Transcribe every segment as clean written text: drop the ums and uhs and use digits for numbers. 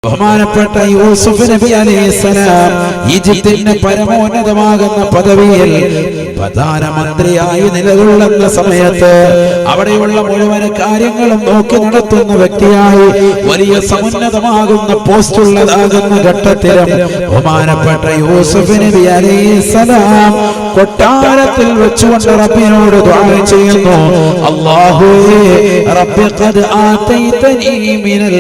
ബഹുമാനപ്പെട്ട യൂസുഫ് നബി അലൈഹിസ്സലാം ഈജിപ്തിന്റെ പരമോന്നതമാകുന്ന പദവിയിൽ പ്രധാനമന്ത്രിയായി നിലകൊള്ളുന്ന സമയത്ത് അവിടെയുള്ള മുഴുവൻ കാര്യങ്ങളും നോക്കി നടത്തുന്ന വ്യക്തിയായി വലിയ സമുന്നതമാകുന്ന പോസ്റ്റുള്ളതാകുന്ന ഘട്ടത്തിലും ബഹുമാനപ്പെട്ട യൂസുഫ് നബി അലൈഹിസ്സലാം കൊട്ടാരത്തിൽ വെച്ചുകൊണ്ട് റബ്ബിനോട് ദുആ ചെയ്യുന്നു. അല്ലാഹുവേ റബ്ബി ഖദ് ആതൈതനി മിനൽ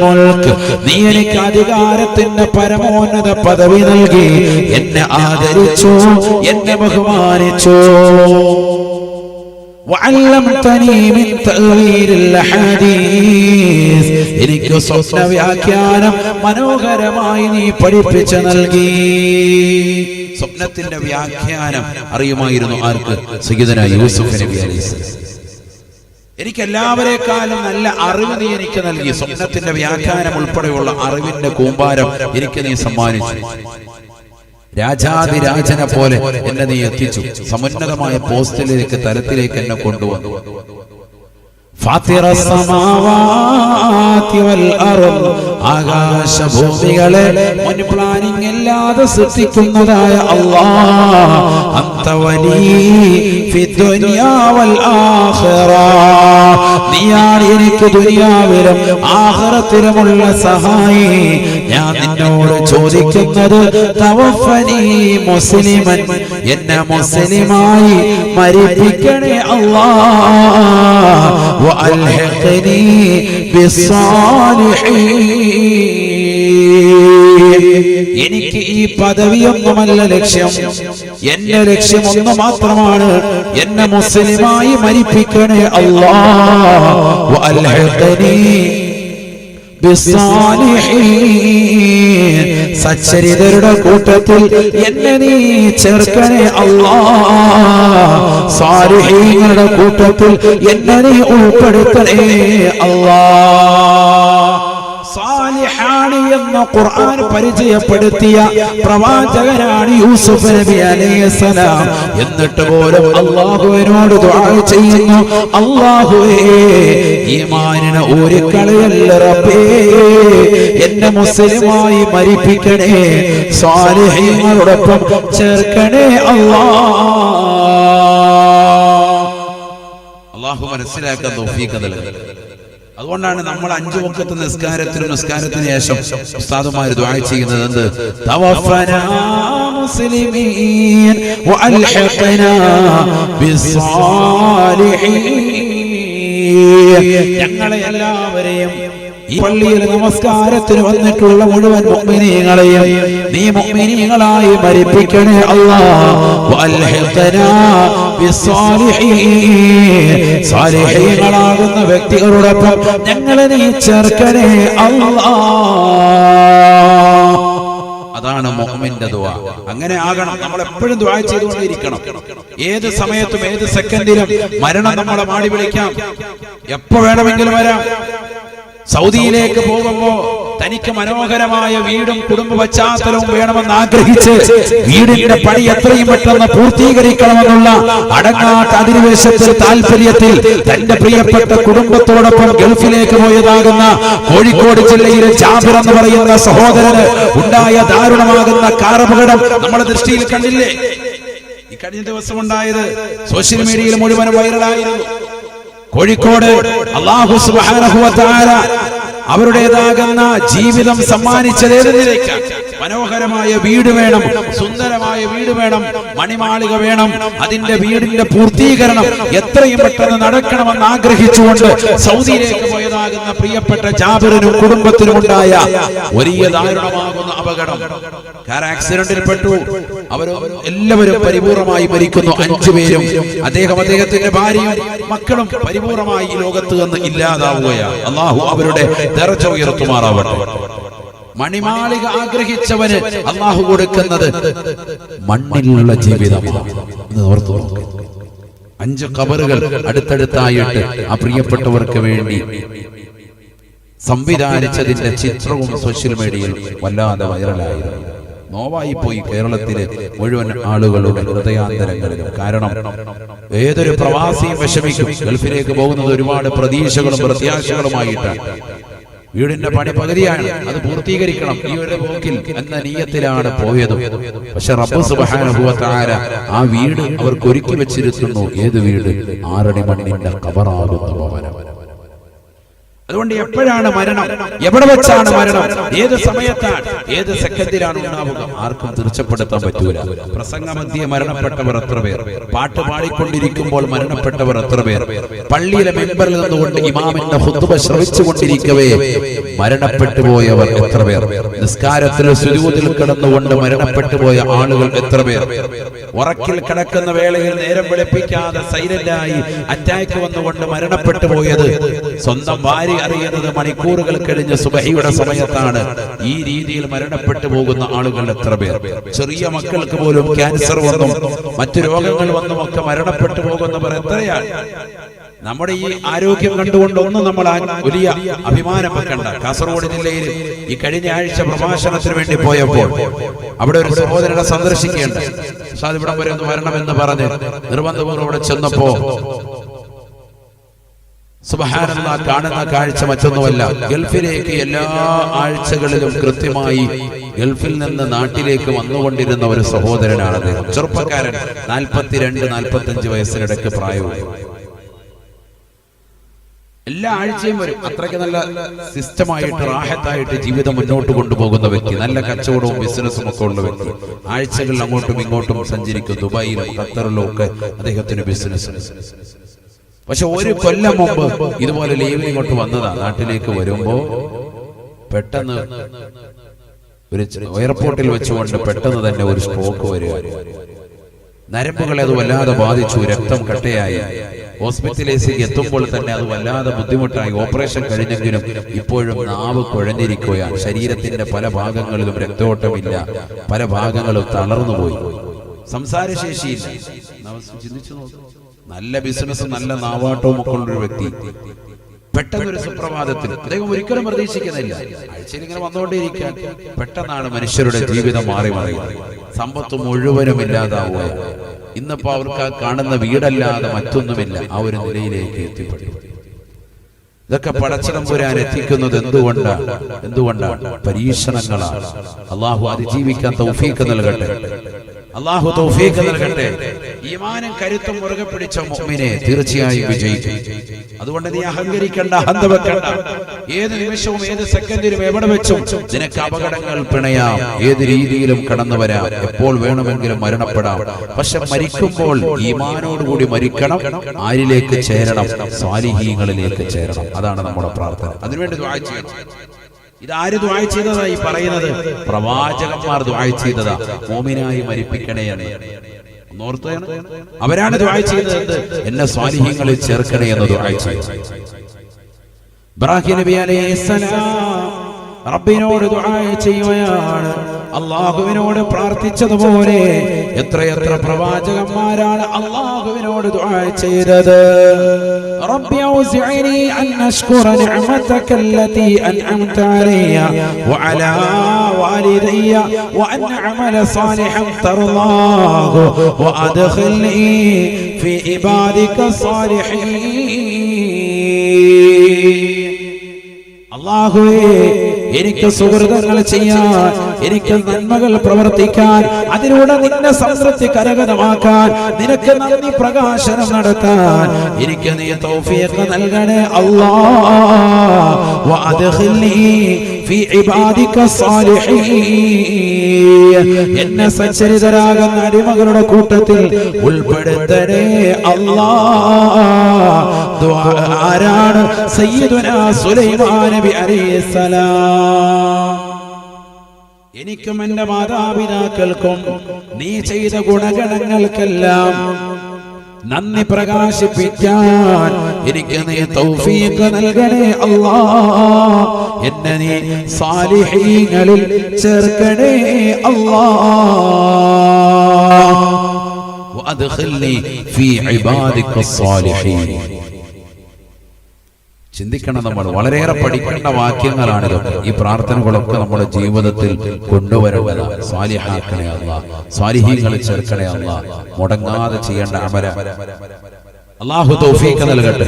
മുൽക്ക്, നീ എനിക്ക് അധികാരത്തിന്റെ പരമോന്നത പദവി നൽകി, എന്നെ ആദരിച്ചു, എന്നെ ബഹുമാനിച്ചു. എനിക്ക് സ്വപ്ന വ്യാഖ്യാനം മനോഹരമായി നീ പഠിപ്പിച്ചു നൽകി. സ്വപ്നത്തിന്റെ വ്യാഖ്യാനം അറിയുമായിരുന്നു ആർക്ക്? സയ്യിദനാ യൂസുഫ് നബി അലൈഹിസ്സലാം. എനിക്ക് എല്ലാവരെക്കാളും നല്ല അറിവ് നീ എനിക്ക് നൽകി. സ്വപ്നത്തിന്റെ വ്യാഖ്യാനം ഉൾപ്പെടെയുള്ള അറിവിന്റെ കൂമ്പാരം എനിക്ക് നീ സമ്മാനിച്ചു. രാജാതിരാജനെ പോലെ എന്നെ നീ എത്തിച്ചു. സമുന്നതമായ പോസ്റ്റിലേക്ക്, തലത്തിലേക്ക് എന്നെ കൊണ്ടുവന്നു. ആകാശഭൂമികളെ മുൻ പ്ലാനിങ് ഇല്ലാതെ സൃഷ്ടിക്കുന്നതായ അല്ലാഹ്, അന്ത വലി ഫി ദുനിയാ വൽ ആഖിറ, നീയാണ് എനിക്ക് ദുനിയാവിലും ആഖിറത്തിലുമുള്ള സഹായി. ഞാൻ നിന്നോട് ചോദിക്കുന്നത് തവഫനി മുസ്ലിമൻ, എന്നെ മുസ്ലിമായി മരിപ്പിക്കണേ അല്ലാഹ്, വഅൽഹിഖ്നി ബിസ്സാലിഹീൻ. എനിക്ക് ഈ പദവിയൊന്നുമല്ല ലക്ഷ്യം, എന്റെ ലക്ഷ്യം ഒന്ന് മാത്രമാണ്, എന്നെ മുസ്ലിമായി മരിപ്പിക്കണേ അല്ലാഹ്, വഅൽഹിഖ്നി ബിസ്സാലിഹീൻ, സച്ചരിതരുടെ കൂട്ടത്തിൽ എന്നെ നീ ചേർക്കണേ അല്ലാഹ്, സാലിഹീങ്ങളുടെ കൂട്ടത്തിൽ എന്നെ നീ ഉൾപ്പെടുത്തണേ അല്ലാഹ്. സാലിഹാണ് എന്ന് ഖുർആൻ പരിചയപ്പെടുത്തിയ പ്രവാചകനാണ് യൂസുഫ് നബി അലൈഹിസ്സലാം. എന്നിട്ട് പോലും അല്ലാഹുവിനോട് ദുആ ചെയ്യുന്നു, അല്ലാഹുവേ ഈമാനിനെ ഊരിക്കളയല്ല റബ്ബേ, എന്നെ മുസ്ലിമായി മരിപ്പിക്കണേ, സാലിഹീങ്ങളോടൊപ്പം ചേർക്കണേ അല്ലാഹ്. അല്ലാഹു മനസ്സിലാക്കാൻ തൗഫീഖ് നൽകട്ടെ. അതുകൊണ്ടാണ് നമ്മൾ 5 വഖത്ത് നിസ്കാരത്തിനും നിസ്കാരത്തിന് ശേഷം ഉസ്താദുമാർ ദുആ ചെയ്യുന്നത് എന്ത്? തവഫനാ മുസ്ലിമീൻ വഅൽഹിഖനാ ബിസ്സാലിഹീൻ. ഞങ്ങളെ എല്ലാവരെയും ഈ പള്ളിയിൽ നമസ്കാരത്തിന് വന്നിട്ടുള്ള മുഴുവൻ മുഅ്മിനീങ്ങളെയും നീ മുഅ്മിനീങ്ങളായി മരിപ്പിക്കണേ അല്ലാഹ്, വഅൽഹിഖനാ ബിസ്സാലിഹീൻ, സാലിഹീങ്ങളാകുന്ന വ്യക്തികളോടൊപ്പം ഞങ്ങളെ നീ ചേർക്കണേ അല്ലാഹ്. അതാണ് മുഅ്മിന്റെ ദുആ. അങ്ങനെ ആകണം. നമ്മൾ എപ്പോഴും ദുആ ചെയ്തുകൊണ്ടിരിക്കണം. ഏത് സമയത്തും ഏത് സെക്കൻഡിലും മരണം നമ്മളെ മാടി വിളിക്കാം. എപ്പോ വേണമെങ്കിലും വരാം. സൗദിയിലേക്ക് പോകുമ്പോ തനിക്ക് മനോഹരമായ വീടും കുടുംബ പശ്ചാത്തലവും വേണമെന്ന് ആഗ്രഹിച്ച് വീടിന്റെ പണി എത്രയും പെട്ടെന്ന് പൂർത്തീകരിക്കണമെന്നുള്ള അടങ്ങാത്ത അധിനിവേശത്തിൽ താല്പര്യത്തിൽ തന്റെ പ്രിയപ്പെട്ട കുടുംബത്തോടൊപ്പം ഗൾഫിലേക്ക് പോയതാകുന്ന കോഴിക്കോട് ജില്ലയിലെ ജാബിർ എന്ന് പറയുന്ന സഹോദരന് ഉണ്ടായ ദാരുണമാകുന്ന കാറപകടം നമ്മുടെ ദൃഷ്ടിയിൽ കണ്ടില്ലേ? ഈ കഴിഞ്ഞ ദിവസം ഉണ്ടായത് സോഷ്യൽ മീഡിയയിൽ മുഴുവൻ വൈറലായിരുന്നു. കോഴിക്കോട് അല്ലാഹു സുബ്ഹാനഹു വ തആല അവരുടേതാകുന്ന ജീവിതം സമ്മാനിച്ചതേതിലേക്ക് മനോഹരമായ വീട് വേണം, സുന്ദരമായ വീട് വേണം, മണിമാളിക വേണം. അതിന്റെ വീടിന്റെ പൂർത്തീകരണം എത്രയും പെട്ടെന്ന് നടക്കണമെന്ന് ആഗ്രഹിച്ചുകൊണ്ട് സൗദിയിലേക്ക് പോയതാകുന്ന പ്രിയപ്പെട്ട ജാബിറിനും കുടുംബത്തിനും ഉണ്ടായ വലിയ ദാരുണമാകുന്ന അപകടം. കാർ ആക്സിഡന്റിൽ പെട്ടു. അവർ എല്ലാവരും പരിപൂർണമായി മരിക്കുന്നു. 5 പേരും, അദ്ദേഹത്തിന്റെ ഭാര്യയും മക്കളും പരിപൂർണമായി ഈ ലോകത്ത് നിന്ന് ഇല്ലാതാവുകയാണ്. അല്ലാഹു അവരുടെ ദർജ ഉയർത്തുമാറാവട്ടെ. മണിമാളിക ആഗ്രഹിച്ചവന് അല്ലാഹു കൊടുക്കുന്നത് മണ്ണിലുള്ള ജീവിതമാണ്. 5 ഖബറുകൾ അടുത്തടുത്തായിട്ട് ആ പ്രിയപ്പെട്ടവർക്ക് വേണ്ടി സംവിധാനിച്ചതിന്റെ ചിത്രവും സോഷ്യൽ മീഡിയയിൽ വല്ലാതെ വൈറലായിരുന്നു. നോവായി പോയി കേരളത്തിലെ മുഴുവൻ ആളുകളുടെ ഹൃദയാന്തരങ്ങളിലും. കാരണം ഏതൊരു പ്രവാസിയും വിഷമിക്കും. ഗൾഫിലേക്ക് പോകുന്നത് ഒരുപാട് പ്രതീക്ഷകളും പ്രത്യാശകളുമായിട്ടാണ്. വീടിന്റെ പണി പകുതിയാണ്, അത് പൂർത്തീകരിക്കണം ഈ ഒരു പോക്കിൽ എന്ന നിയ്യത്തിലാണ് പോയത്. പക്ഷെ റബ്ബ് സുബ്ഹാനഹു വ തആല ആ വീട് അവർക്ക് ഒരുക്കി വെച്ചിരുന്നു. ഏത് വീട്? 6 അടി മണ്ണിന്റെ ഖബറാകുന്ന ഭവനം. അതുകൊണ്ട് എപ്പോഴാണ് മരണം, എവിടെ വെച്ചാണ് മരണം, ഏത് സമയത്താണ്, ഏത് സെക്കൻഡിലാണ് ഉണ്ടാവുക, ആർക്കും തീർച്ചപ്പെടുത്താൻ പറ്റൂല. പ്രസംഗമധ്യേ മരണപ്പെട്ടവർ എത്ര പേർ, പാട്ട് പാടിക്കൊണ്ടിരിക്കുമ്പോൾ മരണപ്പെട്ടവർ എത്ര പേർ, പള്ളിയിലെ മെമ്പറിൽ നിന്നുകൊണ്ട് ഇമാമിന്റെ ഖുത്ബ ശ്രവിച്ചുകൊണ്ടിരിക്കവേ മരണപ്പെട്ടു പോയവർ എത്ര പേർ, നിസ്കാരത്തിൽ സുജൂദിൽ കിടന്നുകൊണ്ട് മരണപ്പെട്ടു പോയ ആളുകൾ എത്ര പേർ, ഉറക്കിൽ കിടക്കുന്ന വേളയിൽ നേരം വെളുപ്പിക്കാതെ സൈലന്റായി അറ്റാക്ക് വന്നുകൊണ്ട് മരണപ്പെട്ടു പോയത്, സ്വന്തം ഭാര്യ അറിയുന്നത് മണിക്കൂറുകൾ കഴിഞ്ഞ് സുബഹിയുടെ സമയത്താണ്. ഈ രീതിയിൽ മരണപ്പെട്ടു പോകുന്ന ആളുകൾ എത്ര പേർ, ചെറിയ മക്കൾക്ക് പോലും ക്യാൻസർ വന്നും മറ്റു രോഗങ്ങൾ വന്നും ഒക്കെ മരണപ്പെട്ടു പോകുന്നവർ എത്രയാണ്. നമ്മുടെ ഈ ആരോഗ്യം കണ്ടുകൊണ്ടൊന്നും നമ്മൾ വലിയ അഭിമാനം വെക്കണ്ട. കാസർഗോഡ് ജില്ലയിൽ ഈ കഴിഞ്ഞ ആഴ്ച പ്രഭാഷണത്തിന് വേണ്ടി പോയപ്പോൾ അവിടെ ഒരു സഹോദരനെ സന്ദർശിക്കേണ്ട, ഇവിടെ വരെ ഒന്ന് വരണമെന്ന് പറഞ്ഞ് നിർബന്ധപൂർവ്വം അവിടെ ചെന്നപ്പോ സുബ്ഹാനല്ലാഹ്, കാണുന്ന കാഴ്ച മറ്റൊന്നുമല്ല, ഗൾഫിലേക്ക് എല്ലാ ആഴ്ചകളിലും കൃത്യമായി ഗൾഫിൽ നിന്ന് നാട്ടിലേക്ക് വന്നുകൊണ്ടിരുന്ന ഒരു സഹോദരനാണ് അദ്ദേഹം. ചെറുപ്പക്കാരൻ, 42-45 വയസ്സിനിടയ്ക്ക് പ്രായമുള്ള, എല്ലാ ആഴ്ചയും വരും. അത്രയ്ക്ക് നല്ല സിസ്റ്റമായിട്ട് റാഹത്തായിട്ട് ജീവിതം മുന്നോട്ട് കൊണ്ടുപോകുന്ന വ്യക്തി, നല്ല കച്ചവടവും ബിസിനസ്സും ഒക്കെ ഉള്ള വ്യക്തി. ആഴ്ചകളിൽ അങ്ങോട്ടും ഇങ്ങോട്ടും സഞ്ചരിക്കും. ദുബായിലും ഖത്തറിലും ഒക്കെ അദ്ദേഹത്തിന് ബിസിനസ്. പക്ഷെ ഒരു കൊല്ലം മുമ്പ് ഇതുപോലെ ലീവിന് ഇങ്ങോട്ട് വന്നതാ. നാട്ടിലേക്ക് വരുമ്പോ പെട്ടെന്ന് ഒരു എയർപോർട്ടിൽ വെച്ചുകൊണ്ട് പെട്ടെന്ന് തന്നെ ഒരു സ്ട്രോക്ക് വരിക. നരമ്പുകളെ അത് വല്ലാതെ ബാധിച്ചു, രക്തം കട്ടയായി. ഹോസ്പിറ്റലിലേക്ക് എത്തുമ്പോൾ തന്നെ അത് വല്ലാതെ ബുദ്ധിമുട്ടായി. ഓപ്പറേഷൻ കഴിഞ്ഞെങ്കിലും ഇപ്പോഴും നാവ് കുഴഞ്ഞിരിക്കുകയാണ്. ശരീരത്തിന്റെ പല ഭാഗങ്ങളിലും രക്തോട്ടമില്ല, പല ഭാഗങ്ങളും തളർന്നുപോയി, സംസാരശേഷിയില്ല. ചിന്തിച്ചു നോക്കും, നല്ല ബിസിനസ്സും നല്ല നാവാട്ടവും ഒക്കെ ഉള്ളൊരു വ്യക്തി പെട്ടെന്നൊരു സുപ്രഭാതത്തിൽ, അദ്ദേഹം ഒരിക്കലും പ്രതീക്ഷിക്കുന്നില്ല, ആഴ്ചയിൽ ഇങ്ങനെ വന്നുകൊണ്ടേയിരിക്കാൻ, പെട്ടെന്നാണ് മനുഷ്യരുടെ ജീവിതം മാറി മറിയുന്നത്. സമ്പത്ത് മുഴുവനും ഇല്ലാതാവുക. ഇന്നിപ്പോ അവർക്ക് ആ കാണുന്ന വീടല്ലാതെ മറ്റൊന്നുമില്ല. ആ ഒരു നിലയിലേക്ക് എത്തിപ്പെട്ടു. ഇതൊക്കെ പടച്ചതമ്പുരാൻ എത്തിക്കുന്നത് എന്തുകൊണ്ടാണ്? പരീക്ഷണങ്ങളാണ്. അള്ളാഹു അതിജീവിക്കാൻ തൗഫീഖ് നൽകട്ടെ. അള്ളാഹു തൗഫീഖ് നൽകട്ടെ. ഈമാനും കരുത്തും മുറുകെ പിടിച്ച മുഅ്മിനെ തീർച്ചയായും വിജയിക്കും. അതുകൊണ്ട് നീ അഹങ്കരിക്കണ്ട, അഹന്ത വെക്കണ്ട. ഏത് നിമിഷവും ഏത് സെക്കൻഡിലും എവിടെ വെച്ചും നിനക്ക് അപകടങ്ങൾ പിണയാം, ഏത് രീതിയിലും കടന്നു വരാം, എപ്പോൾ വേണമെങ്കിലും മരണപ്പെടാം. പക്ഷെ മരിക്കുമ്പോൾ ഈമാനോടുകൂടി മരിക്കണം. ആരിലേക്ക് ചേരണം? സ്വാലിഹീങ്ങളിലേക്ക് ചേരണം. അതാണ് നമ്മുടെ പ്രാർത്ഥന. അതിനുവേണ്ടി ദുആ ചെയ്യണം. ഇതാര് ദുആ ചെയ്തതായി പറയുന്നത്? പ്രവാചകന്മാർ ദുആ ചെയ്തതാ. മോമിനായി മരിപ്പിക്കണേ എന്ന് ഓർത്താണ്. അവരാണ് ദുആ ചെയ്തത്, എന്നെ സ്വാലിഹീങ്ങളിൽ ചേർക്കണേ എന്ന് ദുആ ചെയ്തു. ഇബ്രാഹിം നബി അലൈഹിസ്സലാം റബ്ബിനോട് ദുആ ചെയ്യുകയാണ്. അല്ലാഹുവിനോട് പ്രാർത്ഥിച്ചതുപോലെ എത്രയെത്ര പ്രവാചകന്മാരാണ് അല്ലാഹുവിനോട് ദുആ ചെയ്തത്. റബ്ബി ഔസിഅനി അൻ അശ്കുറ നിഅമതക അല്ലതി അൻഅംത അലയ്യ വഅലാ വാലിദയ്യ വഅൻ അഅമല സാലിഹൻ തർളാഹു വഅദ്ഖിൽനി ഫീ ഇബാദിക സാലിഹീൻ. അല്ലാഹുവേ, എനിക്ക് സുഹൃതങ്ങൾ ചെയ്യാൻ, എനിക്ക് നന്മകൾ പ്രവർത്തിക്കാൻ, അതിലൂടെ നിന്റെ സംതൃപ്തി കരഗതമാക്കാൻ, നിനക്ക് നന്ദി പ്രകാശനം നടത്താൻ എനിക്ക് നീ തൗഫീഖ് നൽകണേ അല്ലാഹ്. വഅദ്ഖിൽനി ഫീ ഇബാദിക സാലിഹീൻ. എന്നെ സച്ചരിതരാകുന്ന അടിമകളുടെ കൂട്ടത്തിൽ ഉൾപ്പെടുത്തണേ അല്ലാഹ്. ദുആ ആരാണ്? സയ്യിദുനാ സുലൈമാൻ നബി അലൈഹിസ്സലാം. എനിക്കും എന്റെ മാതാപിതാക്കൾക്കും നീ ചെയ്ത ഗുണഗണങ്ങൾക്കെല്ലാം നന്ദി പ്രകാശിപ്പിക്കാൻ എനിക്ക് നീ തൗഫീഖ് നൽകണേ അല്ലാഹ്. എന്നെ നീ സാലിഹീങ്ങളിൽ ചേർക്കണേ അല്ലാഹ്. വഅദ്ഖിൽനി ഫീ ഇബാദിക സ്സാലിഹീൻ. ചിന്തിക്കണം. നമ്മൾ വളരെയേറെ പഠിക്കേണ്ട വാക്യങ്ങളാണിതൊക്കെ. ഈ പ്രാർത്ഥനകളൊക്കെ നമ്മുടെ ജീവിതത്തിൽ കൊണ്ടുവരേണ്ടതാണ്. സ്വാലിഹാക്കണേ അല്ലാഹ്, സ്വാലിഹീങ്ങളിൽ ചേർക്കണേ അല്ലാഹ്. മുടങ്ങാതെ ചെയ്യേണ്ട അമല. അല്ലാഹു തൗഫീഖ് നൽകട്ടെ.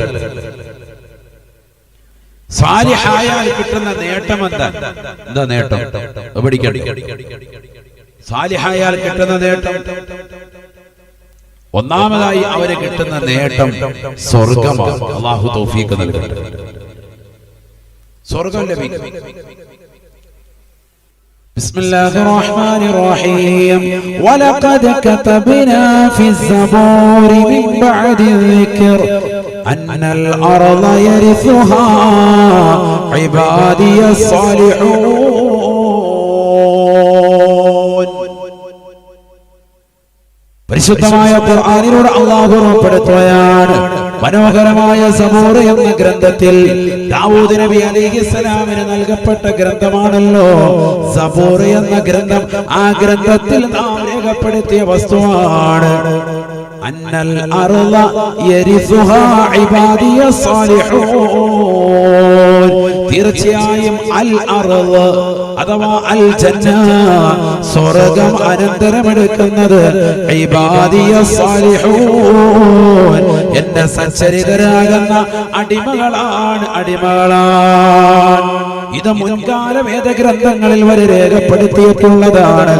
സാലിഹായാൽ കിട്ടുന്ന നേട്ടം എന്താ നേട്ടം? പഠിക്കട്ടെ. സാലിഹായാൽ കിട്ടുന്ന നേട്ടം ഒന്നാമതായി അവര് കിട്ടുന്ന നേട്ടം സ്വർഗമാണ്. അല്ലാഹു തൗഫീഖ് നൽകട്ടെ. സ്വർഗം ലഭിക്കും. ബിസ്മില്ലാഹിർ റഹ്മാനിർ റഹീം. വലഖദ് കതബ്നാ ഫിസ്സബൂരി മിൻ ബഅദി ദിക്ർ അന്നൽ അർള യരിസുഹാ ഇബാദിയസ് സാലിഹൂൻ. പരിശുദ്ധമായ ഖുർആനിലൂടെ അല്ലാഹു ഉറപ്പെടുത്തുകയാണ്, മനോഹരമായ സബൂർ എന്ന ഗ്രന്ഥത്തിൽ ദാവൂദ് നബി അലൈഹിസ്സലാമിന് നൽകപ്പെട്ട ഗ്രന്ഥമാണല്ലോ സബൂർ എന്ന ഗ്രന്ഥം. ആ ഗ്രന്ഥത്തിൽ നാം രേഖപ്പെടുത്തിയ വസ്തുവാണ് അന്നൽ അർള യരിസുഹാ ഇബാദിയസ് സാലിഹൂൻ. തീർച്ചയായും അൽ അർള അഥവാ അൽ ജന്ന സ്വർഗം അനന്തരമെടുക്കുന്നത് ഇബാദിയസ് സാലിഹൂൻ എന്റെ സച്ചരിതരാകുന്ന അടിമകളാണ്. ഇത് മുൻകാല വേദഗ്രന്ഥങ്ങളിൽ വരെ രേഖപ്പെടുത്തിയിട്ടുള്ളതാണ്.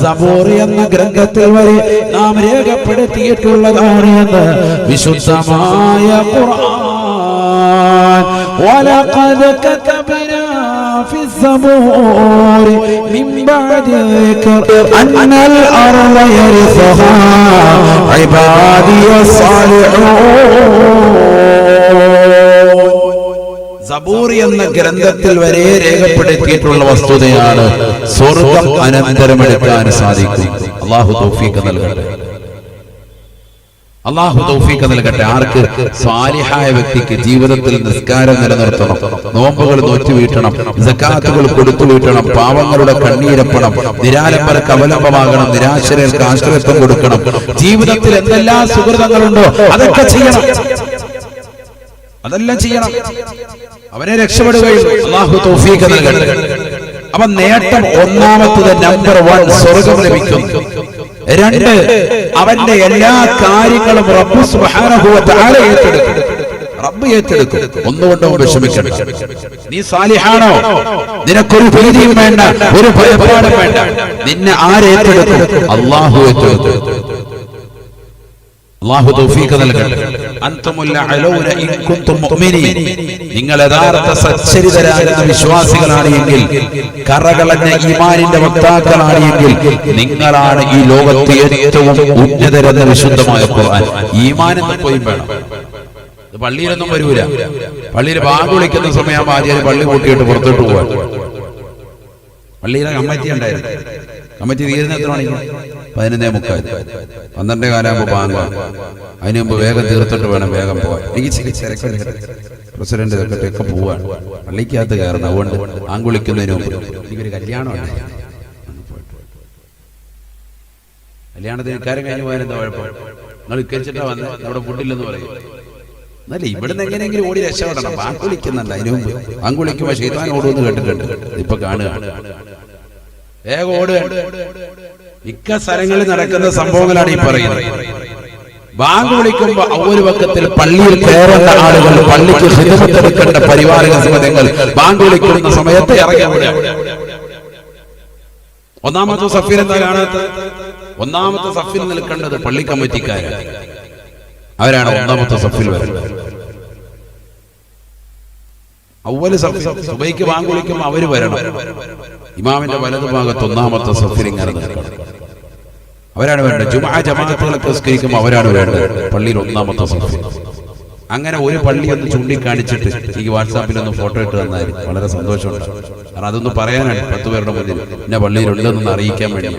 സബൂർ എന്ന ഗ്രന്ഥത്തിൽ വരെ നാം രേഖപ്പെടുത്തിയിട്ടുള്ളതാണ് എന്ന് വിശുദ്ധമായ ഖുർആൻ. വലഖദ് കതബ്നാ ഫിസ്സബൂരി മിൻ ബഅദി ദിക്ർ അന്നൽ അർള യരിസുഹാ ഇബാദിയസ് സാലിഹൂൻ. സബൂർ എന്ന ഗ്രന്ഥത്തിൽ വരെ രേഖപ്പെടുത്തിയിട്ടുള്ള വസ്തുതയാണ് സ്വർഗം അനന്തരമെടുക്കാൻ സാധിക്കും. അല്ലാഹു തൗഫീഖ് നൽകട്ടെ. അല്ലാഹു തൗഫീഖ് നൽകട്ടെ. ആർക്ക്? സാലിഹായ വ്യക്തിക്ക് ജീവിതത്തിൽ നിസ്കാരം നിലനിർത്തണം, നോമ്പുകൾ നോറ്റുവീട്ടണം, സകാത്തുകൾ കൊടുത്തു വീട്ടണം, പാവങ്ങളുടെ കണ്ണീരപ്പണം, നിരാലംബർക്ക് അവലംബമാകണം, നിരാശ്രയർക്ക് ആശ്രയത്വം കൊടുക്കണം. ജീവിതത്തിൽ എന്തെല്ലാം സുഹൃതങ്ങളുണ്ടോ അതൊക്കെ ചെയ്യണം. അതെല്ലാം ചെയ്യണം. അവനെ രക്ഷപ്പെടുകയുള്ളൂ. അല്ലാഹു തൗഫീഖ് നൽകട്ടെ. അപ്പൊ നേട്ടം ഒന്നാമത്തത് നമ്പർ 1 സ്വർഗം ലഭിക്കും. 2 അവന്റെ എല്ലാ കാര്യങ്ങളും റബ്ബ് സുബ്ഹാനഹു വ തആല ഏറ്റെടുക്കും. റബ്ബ് ഏറ്റെടുക്കും. ഒന്നുകൊണ്ടും വിഷമിക്കണ്ട. നീ സാലിഹാണോ? നിനക്കൊരു ഭീതിയും വേണ്ട, ഒരു ഭയപ്പാടും വേണ്ട. നിന്നെ ആരേറ്റെടുക്കും? അല്ലാഹു ഏറ്റെടുക്കും. അല്ലാഹു തൗഫീഖ് നൽകട്ടെ. അൻതുമുൽ അലൗന ഇൻ കുൻതും മുഅ്മിനീൻ. നിങ്ങൾ യഥാർത്ഥ സച്ചരിതരാകുന്ന വിശ്വാസികളാണ് എങ്കിൽ, കറകളഞ്ഞ ഈമാനിന്റെ വക്താക്കളാണ് എങ്കിൽ നിങ്ങളാണ് ഈ ലോകത്തെ ഏറ്റവും ഉന്നതരെന്ന വിശുദ്ധമായ ഖുർആൻ. ഈമാൻ എന്ന് പോയി വേണം. ഇത് പള്ളിയിലൊന്നും വരൂല. പള്ളിയിൽ ബാങ്ക് വിളിക്കുന്ന സമയം ആദ്യം പള്ളി കൂട്ടിയിട്ട് പുറത്തോട്ട് പോവാൻ. പള്ളിയിലെ കമ്മിറ്റി ഉണ്ടായിരുന്നു. കമ്മിറ്റി തീരുന്ന എത്ര മണിക്ക്? 11:45. 12 കാലാകുമ്പോൾ ബാങ്ക്. അതിന് മുമ്പ് വേഗം തീർത്തിട്ട് വേണം വേഗം പോകാൻ. പ്രസിഡന്റ് ഒക്കെ പോവാണ്, പള്ളിക്കകത്ത് കയറണം. അതുകൊണ്ട് ആങ്കുളിക്കുന്നതിന് മുമ്പ് എനിക്കൊരു കല്യാണമുണ്ട്. കല്യാണത്തിന് ഇക്കാര്യം കഴിഞ്ഞ് പോയാൽ എന്താ കുഴപ്പം? നിങ്ങൾ ഇക്കരിച്ചിട്ടാ വന്ന് നമ്മുടെ ഫുഡില്ലെന്ന് പറയും. എന്നല്ല, ഇവിടുന്ന് എങ്ങനെയെങ്കിലും ഓടി രക്ഷപ്പെടണം. ആങ്കുളിക്കുന്നുണ്ട്. അതിന് മുമ്പ് ആങ്കുളിക്കുമ്പോ ശൈത്താൻ ഓടുമെന്ന് കേട്ടിട്ടുണ്ട്. ഇപ്പൊ കാണുക വേഗം ഓടുക. മിക്ക സ്ഥലങ്ങളിൽ നടക്കുന്ന സംഭവങ്ങളാണ് ഈ പറയുന്നത്. ബാങ്ക് വിളിക്കുമ്പോ ഒരു വക്കത്തിൽ പള്ളിയിൽ കയറേണ്ട ആളുകൾ, പള്ളിക്ക് ഖിദ്മത്ത് എടുക്കേണ്ട പരിവാരക സമിതികൾ ബാങ്ക് വിളിക്കുന്ന സമയത്ത് ഇറങ്ങി ഓടുക. ഒന്നാമത്തെ സഫിൽ എന്താ കാണാത്തത്? ഒന്നാമത്തെ സഫിൽ നിൽക്കേണ്ടത് പള്ളി കമ്മിറ്റിക്കാരാണ്. അവരാണ് ഒന്നാമത്തെ സഫിൽ വരുന്നത്. അവല് സുബൈക്ക് ബാങ്ക് വിളിക്കുമ്പോൾ അവര് വരണം. ഇമാമിന്റെ വലതു ഭാഗത്ത് ഒന്നാമത്തെ സഫിൽ ഇങ്ങനെ നിൽക്കണം. അവരാണ് വേണ്ടത്. ജുമുഅ ജമാഅത്തുകളൊക്കെ നിസ്കരിക്കുമ്പോൾ അവരാണ് വേണ്ടത്. പള്ളിയിൽ ഒന്നാമത്തെ സഫിൽ. അങ്ങനെ ഒരു പള്ളി ഒന്ന് ചൂണ്ടിക്കാണിച്ചിട്ട് എനിക്ക് വാട്സാപ്പിൽ ഒന്ന് ഫോട്ടോ ഇട്ട് തന്നാൽ വളരെ സന്തോഷമുണ്ട്. കാരണം അതൊന്ന് പറയാനാണ് 10 പേരുടെ മുന്നിൽ എന്നെ പള്ളിയിലുണ്ടെന്നൊന്ന് അറിയിക്കാൻ വേണ്ടി.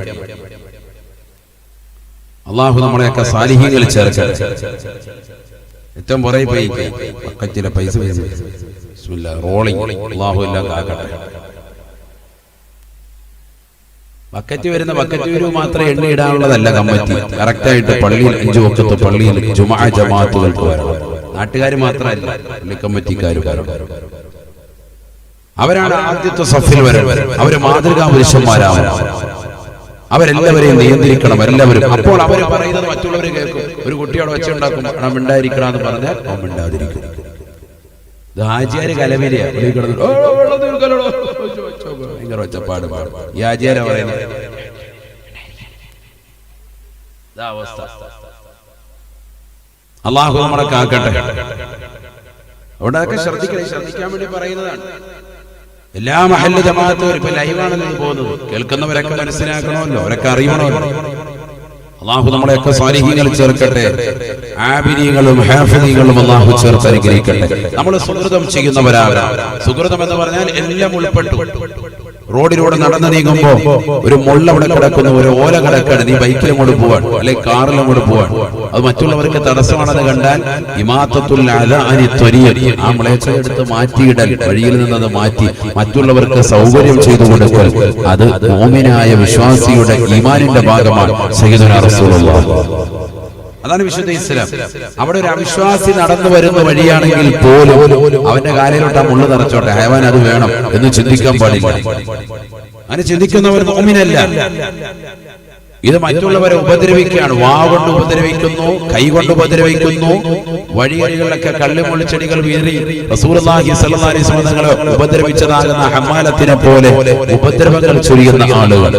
അള്ളാഹു നമ്മളെയൊക്കെ സാലിഹീങ്ങളിൽ ചേർക്കാൻ. ഏറ്റവും പുറകെ പോയി പക്കറ്റിലെ പൈസ റോളിംഗ്. അള്ളാഹു എല്ലാം കാക്കട്ടെ. ബക്കറ്റ് വരുന്ന ബക്കറ്റ് വരവ് മാത്രമേ എണ്ണ ഇടാനുള്ളതല്ല കമ്മിറ്റി. കറക്റ്റായിട്ട് പള്ളിയിൽ 5 വഖത്ത് പള്ളിയിൽ ജുമുഅ ജമാഅത്തുകൾക്ക് വരണം. നാട്ടുകാർ മാത്രമല്ല, പള്ളി കമ്മിറ്റിക്കാരും അവരാണ് ആദ്യത്തെ സഫിൽ വരുന്നത്. അവര് മാതൃകാ പുരുഷന്മാരാവണം. അവരെല്ലാവരെയും നിയന്ത്രിക്കണം. എല്ലാവരും. അപ്പോൾ അവർ പറയുന്നത് മറ്റുള്ളവർ കേൾക്കും. ഒരു കുട്ടിയോട് വെച്ചുണ്ടാക്കും, മിണ്ടായിരിക്കണം എന്ന് പറഞ്ഞാൽ അവൻ മിണ്ടാതിരിക്കും. ഹാജിയാര് കലവിലിയാ ഭയങ്കര ഒച്ചപ്പാട് പാടും. ഈ ഹാജിയാരാ പറയുന്നത് അവസ്ഥ. അള്ളാഹു നമ്മളെ കാക്കട്ടെ. അവിടെ അതൊക്കെ ശ്രദ്ധിക്കാൻ വേണ്ടി പറയുന്നതാണ്. എല്ലാ മഹല്ല് ജമാഅത്തും ഇപ്പൊ ലൈവാണെന്ന് പോകുന്നത് കേൾക്കുന്നവരൊക്കെ മനസ്സിലാക്കണമല്ലോ, അവരൊക്കെ അറിയണമല്ലോ. അള്ളാഹു നമ്മളെയൊക്കെ സ്വാലിഹീങ്ങളിൽ ചേർക്കട്ടെ, ആബിദീങ്ങളും ഹാഫിദീങ്ങളും അള്ളാഹു ചേർത്ത് അനുഗ്രഹിക്കട്ടെ. നമ്മൾ സുഹൃതം ചെയ്യുന്നവരാകാം. സുഹൃതം എന്ന് പറഞ്ഞാൽ എല്ലാം ഉൾപ്പെട്ടു. റോഡിലൂടെ നടന്നു നീങ്ങുമ്പോ ഒരു മുള്ള അവിടെ കിടക്കുന്നു, ഒരു ഓല കിടക്കാണ്, നീ ബൈക്കിലും കൊണ്ട് പോവാൻ അല്ലെങ്കിൽ കാറിലും കൊണ്ട് പോവാൻ, അത് മറ്റുള്ളവർക്ക് തടസ്സമാണെന്ന് കണ്ടാൽ ഇമാത്തത്തുൽ അദാനി ത്വരിയൻ, ആ മ്ലേച്ഛയെടുത്ത് മാറ്റിയിടൽ, വഴിയിൽ നിന്നത് മാറ്റി മറ്റുള്ളവർക്ക് സൗകര്യം ചെയ്തു കൊടുക്കൽ, അത് മുഅ്മിനായ വിശ്വാസിയുടെ ഈമാനിന്റെ ഭാഗമാണ്. സയ്യിദുനാ റസൂലുള്ളാഹി, അതാണ് വിശുദ്ധ ഇസ്ലാം. അവിടെ ഒരു അവിശ്വാസി നടന്നു വരുന്ന വഴിയാണെങ്കിൽ പോലും അവന്റെ കാലിലോട്ട് ആ മുള്ളു തറച്ചോട്ടെ, ഹയവാൻ അത് വേണം എന്ന് ചിന്തിക്കാൻ പാടില്ല. അങ്ങനെ ചിന്തിക്കുന്നവർ മുഅ്മിനല്ല. ഇത് മറ്റുള്ളവരെ ഉപദ്രവിക്കുകയാണ്. വാ കൊണ്ട് ഉപദ്രവിക്കുന്നു, കൈ കൊണ്ട് ഉപദ്രവിക്കുന്നു. വഴികളിലൊക്കെ കള്ളിമുള്ളിച്ചെടികൾ വീറി റസൂലുള്ളാഹി സ്വല്ലല്ലാഹി അലൈഹി വസല്ലം തങ്ങളെ ഉപദ്രവിച്ചതാകുന്ന ഹമ്മാലത്തിനെ പോലെ ഉപദ്രവങ്ങൾ ചൊരിയുന്ന ആളുകൾ.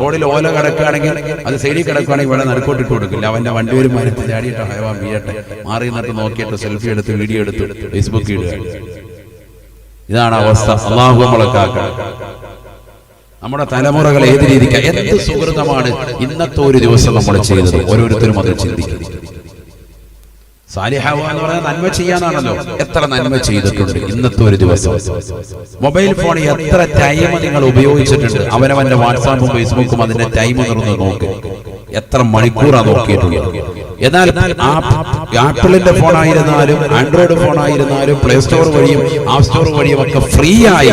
റോഡിൽ ഓല കിടക്കുകയാണെങ്കിൽ അത് സൈഡിൽ കിടക്കുകയാണെങ്കിൽ ഇവിടെ നടുക്കോട്ടിട്ട് കൊടുക്കില്ല. അവന്റെ വണ്ടി ഒരു മരത്തിൽ ചാടിയിട്ട് ഹയവാൻ വീഴട്ടെ, മാറി നിന്നിട്ട് നോക്കിയിട്ട് സെൽഫി എടുത്ത് വീഡിയോ എടുത്ത് ഫേസ്ബുക്കിൽ ഇടുക. ഇതാണ് അവസ്ഥ. അല്ലാഹു നമ്മളെ കാക്കട്ടെ. നമ്മുടെ തലമുറകൾ ഏത് രീതിക്ക് എന്ത് സുഹൃതമാണ് ഇന്നത്തെ ഒരു ദിവസം നമ്മൾ ചെയ്തത്, ഓരോരുത്തരും അത് ചിന്തിക്കും. സാലിഹാവ എന്ന് പറഞ്ഞാൽ നന്മ ചെയ്യാനാണല്ലോ. എത്ര നന്മ ചെയ്തിട്ടുണ്ട് ഇന്നത്തെ ഒരു ദിവസം. മൊബൈൽ ഫോൺ എത്ര ടൈം നിങ്ങൾ ഉപയോഗിച്ചിട്ടുണ്ട്? അവനവന്റെ വാട്സാപ്പും ഫേസ്ബുക്കും അതിന്റെ ടൈം നിർന്ന് നോക്ക്, എത്ര മണിക്കൂറാണ് നോക്കിയിട്ടുള്ളത്. എന്നാൽ ആപ്പിളിന്റെ ഫോൺ ആയിരുന്നാലും ആൻഡ്രോയിഡ് ഫോൺ ആയിരുന്നാലും പ്ലേ സ്റ്റോർ വഴിയും ആപ്പ് സ്റ്റോർ വഴിയും ഒക്കെ ഫ്രീ ആയി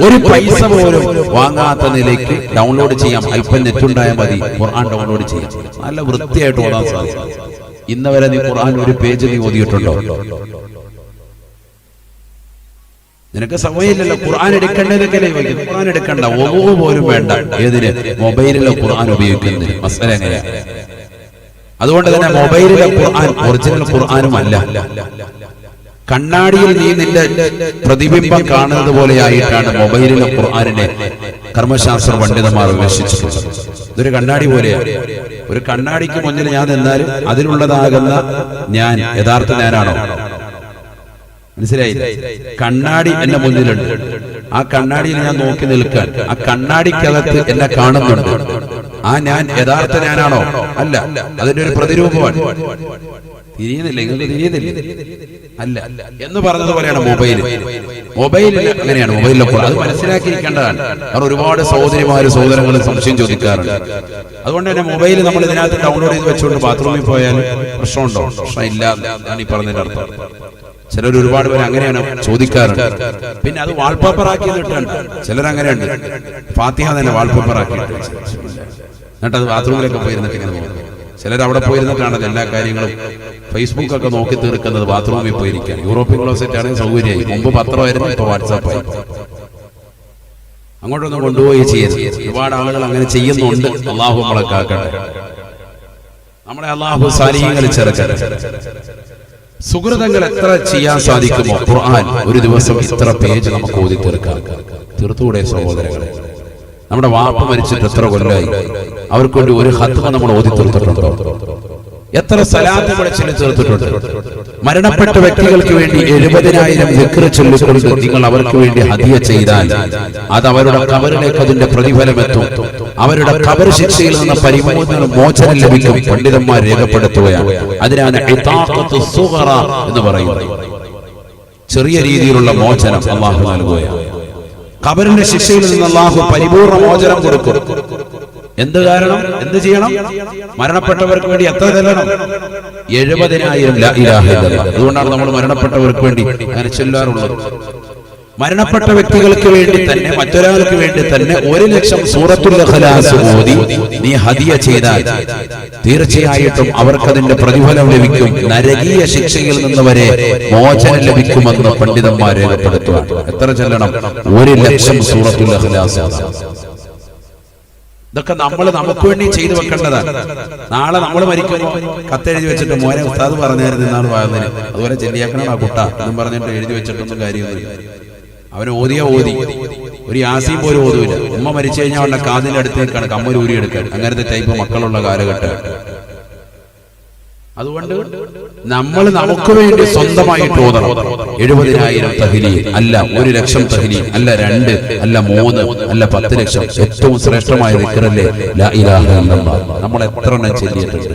ഒരു പൈസ പോലും വാങ്ങാത്ത നിലയ്ക്ക് ഡൗൺലോഡ് ചെയ്യാം. അല്പം നെറ്റ് ഉണ്ടായാൽ മതി, ഖുർആൻ ഡൗൺലോഡ് ചെയ്യാം. നല്ല വൃത്തിയായിട്ട് ഓടാൻ സാധിക്കും. ഇന്ന് വരെ നീ ഖുർആൻ ഒരു പേജ് നീ ഓതിയിട്ടുണ്ടോ? നിനക്ക് സമയമില്ലല്ലോ. ഖുർആൻ എടുക്കേണ്ടതൊക്കെ ഖുർആൻ എടുക്കണ്ട, ഒവ്വോ പോലും വേണ്ട. ഏതിന്? മൊബൈലിലെ ഖുർആൻ ഉപയോഗിക്കുന്നതിന്. മസല എങ്ങനെയാ? അതുകൊണ്ട് തന്നെ മൊബൈലിലെ ഖുർആൻ ഒറിജിനൽ ഖുർആനും അല്ല. കണ്ണാടിയിൽ നീ നിന്റെ പ്രതിബിംബം കാണുന്നത് പോലെ ആയിട്ടാണ് മൊബൈലിലെ ഖുർആനിനെ കർമ്മശാസ്ത്ര പണ്ഡിതന്മാർ വിമർശിച്ചിട്ടുള്ളത്. ഇതൊരു കണ്ണാടി പോലെയാണ്. ഒരു കണ്ണാടിക്ക് മുന്നിൽ ഞാൻ നിന്നാലും അതിലുള്ളതാകുന്ന ഞാൻ യഥാർത്ഥ ഞാനാണോ? മനസ്സിലായില്ല? കണ്ണാടി എന്റെ മുന്നിലുണ്ട്. ആ കണ്ണാടിയിൽ ഞാൻ നോക്കി നിൽക്കാൻ, ആ കണ്ണാടിക്കകത്ത് എന്നെ കാണുന്നുണ്ട്. ആ ഞാൻ യഥാർത്ഥ ഞാനാണോ? അല്ല, അതിന്റെ ഒരു പ്രതിരൂപമാണ്. തിരിയുന്നില്ല, നിങ്ങൾക്ക് തിരിയുന്നില്ല? അല്ല എന്ന് പറഞ്ഞതുപോലെയാണ് മൊബൈല്. മൊബൈലിൽ അങ്ങനെയാണ്. മൊബൈലിലൊക്കെ അത് മനസ്സിലാക്കിയിരിക്കേണ്ടതാണ്. കാരണം ഒരുപാട് സഹോദരിമാരും സഹോദരങ്ങളും സംശയം ചോദിക്കാറുണ്ട്. അതുകൊണ്ട് തന്നെ മൊബൈൽ നമ്മൾ ഇതിനകത്ത് ഡൗൺലോഡ് ചെയ്ത് വെച്ചുകൊണ്ട് ബാത്റൂമിൽ പോയാൽ പ്രശ്നമുണ്ടോ? പ്രശ്നം ഇല്ല എന്നാണ് ഈ പറഞ്ഞതിന്റെ അർത്ഥം. ചിലർ ഒരുപാട് പേര് അങ്ങനെയാണ് ചോദിക്കാറുണ്ട്. പിന്നെ അത് വാൾപേപ്പർ ആക്കിയിട്ടുണ്ട്. ചിലരങ്ങനെയുണ്ട്, ഫാത്തിഹ തന്നെ വാൾപേപ്പർ ആക്കിയിട്ട് എന്നിട്ട് അത് ബാത്റൂമിലൊക്കെ പോയിരുന്നിട്ട് ഇങ്ങനെ നോക്കും. ചിലർ അവിടെ പോയിരുന്നിട്ടാണല്ലോ എല്ലാ കാര്യങ്ങളും ഫേസ്ബുക്കൊക്കെ നോക്കി തീർക്കുന്നത്. ബാത്റൂമിൽ പോയിരിക്കാൻ യൂറോപ്യൻ ക്ലോസറ്റ് ആണെങ്കിൽ സൗകര്യമായി. മുമ്പ് പത്രമായിരുന്നു, ഇപ്പൊ വാട്സാപ്പായി. അങ്ങോട്ടൊന്നും കൊണ്ടുപോയി ചെയ്യരുത്. ഒരുപാട് ആളുകൾ അങ്ങനെ ചെയ്യുന്നുണ്ട്. അള്ളാഹു നമ്മളെ കാക്കട്ടെ. നമ്മളെ അള്ളാഹു സാലിഹ്യങ്ങളിൽ ചേർക്കട്ടെ. സുഹൃതങ്ങൾ എത്ര ചെയ്യാൻ സാധിക്കുമോ? ഖുർആൻ ഒരു ദിവസം ഇത്ര പേജ് നമുക്ക് ഓതി തീർക്കാം. തീർത്തുകൂടെ സഹോദരങ്ങളെ? നമ്മുടെ വാപ്പ മരിച്ചിട്ട് എത്ര കൊല്ലായി? അവർക്ക് വേണ്ടി ഒരു ഖത്മ നമ്മൾ ഓതി തീർത്തിട്ടുണ്ടോ? എത്ര സലാത്ത് വിളിച്ചിട്ട് തീർത്തിട്ടുണ്ട്? മരണപ്പെട്ട വ്യക്തികൾക്ക് വേണ്ടി 70,000 ദിക്ർ ചൊല്ലിക്കൊണ്ട് നിങ്ങൾ അവർക്ക് വേണ്ടി ഹദിയ ചെയ്താൽ അത് അവരുടെ ഖബറിലേക്ക് അതിന്റെ പ്രതിഫലമെത്തും. അവരുടെ ഖബർ ശിക്ഷയിൽ നിന്ന് പരിമോചനം, മോചനം ലഭിക്കും. പണ്ഡിതന്മാർ രേഖപ്പെടുത്തുകയാണ്. അതിനാണ് ഇതാഖത്തു സുഗറ എന്ന് പറയുന്നത്. ചെറിയ രീതിയിലുള്ള മോചനം അല്ലാഹു നൽകുകയാണ്. ഖബറിന്റെ ശിക്ഷയിൽ നിന്ന് അല്ലാഹു പരിപൂർണ്ണ മോചനം കൊടുക്കും. എന്ത് കാരണം? എന്ത് ചെയ്യണം? മരണപ്പെട്ടവർക്ക് വേണ്ടി എത്ര ചെല്ലണം? 70,000 ലാ ഇലാഹ ഇല്ലല്ലാഹ്. അതുകൊണ്ടാണ് നമ്മൾ മരണപ്പെട്ടവർക്ക് വേണ്ടി അങ്ങനെ ചൊല്ലാറുള്ളത്. മരണപ്പെട്ട വ്യക്തികൾക്ക് വേണ്ടി തന്നെ, മറ്റൊരാൾക്ക് വേണ്ടി തന്നെ 1,00,000 സൂറത്തുൽ ഇഖ്ലാസ് ഓതി നീ ഹദിയ ചെയ്താൽ തീർച്ചയായിട്ടും അവർക്കതിന്റെ പ്രതിഫലം ലഭിക്കും. നരകീയ ശിക്ഷയിൽ നിന്ന് വരെ മോചനം ലഭിക്കുമെന്ന് പണ്ഡിതന്മാർ രേഖപ്പെടുത്തുക. എത്ര ചെല്ലണം? 1,00,000 സൂറത്തുൽ ഇഖ്ലാസ്. ഇതൊക്കെ നമ്മൾ നമുക്ക് വേണ്ടി ചെയ്തു വെക്കേണ്ടതാണ്. നാളെ നമ്മൾ മരിക്കുമ്പോൾ കത്തെഴുതി വെച്ചിട്ട് മോനെ ഉസ്താദ് പറഞ്ഞായിരുന്നു എന്നാണ് പറയുന്നതിന് അതുപോലെ ചെല്ലിയാക്കണം ആ കുട്ട എന്നും പറഞ്ഞിട്ട് എഴുതി വെച്ചിട്ടൊന്നും കാര്യമൊന്നുമില്ല. അവന് ഓതി ഒരു യാസീൻ പോലും ഓതുമില്ല. ഉമ്മ മരിച്ചു കഴിഞ്ഞാൽ അവന്റെ കാതിന്റെ അടുത്ത് നിൽക്കാണ് കമ്മൽ ഊരി എടുക്കാൻ. അങ്ങനത്തെ ടൈപ്പ് മക്കളുള്ള കാലഘട്ടം. അതുകൊണ്ട് നമ്മൾ നമുക്ക് വേണ്ടി സ്വന്തമായിട്ട് ഓതണം. 70,000 തഹ്ലീൽ അല്ല, 1,00,000 തഹ്ലീൽ അല്ല, 2 അല്ല, 3 അല്ല, 10 ലക്ഷം. ഏറ്റവും ശ്രേഷ്ഠമായ ദിക്റല്ലേ ലാ ഇലാഹ ഇല്ലല്ലാഹ്. നമ്മൾ എത്ര എണ്ണം ചൊല്ലിയിട്ടുണ്ട്?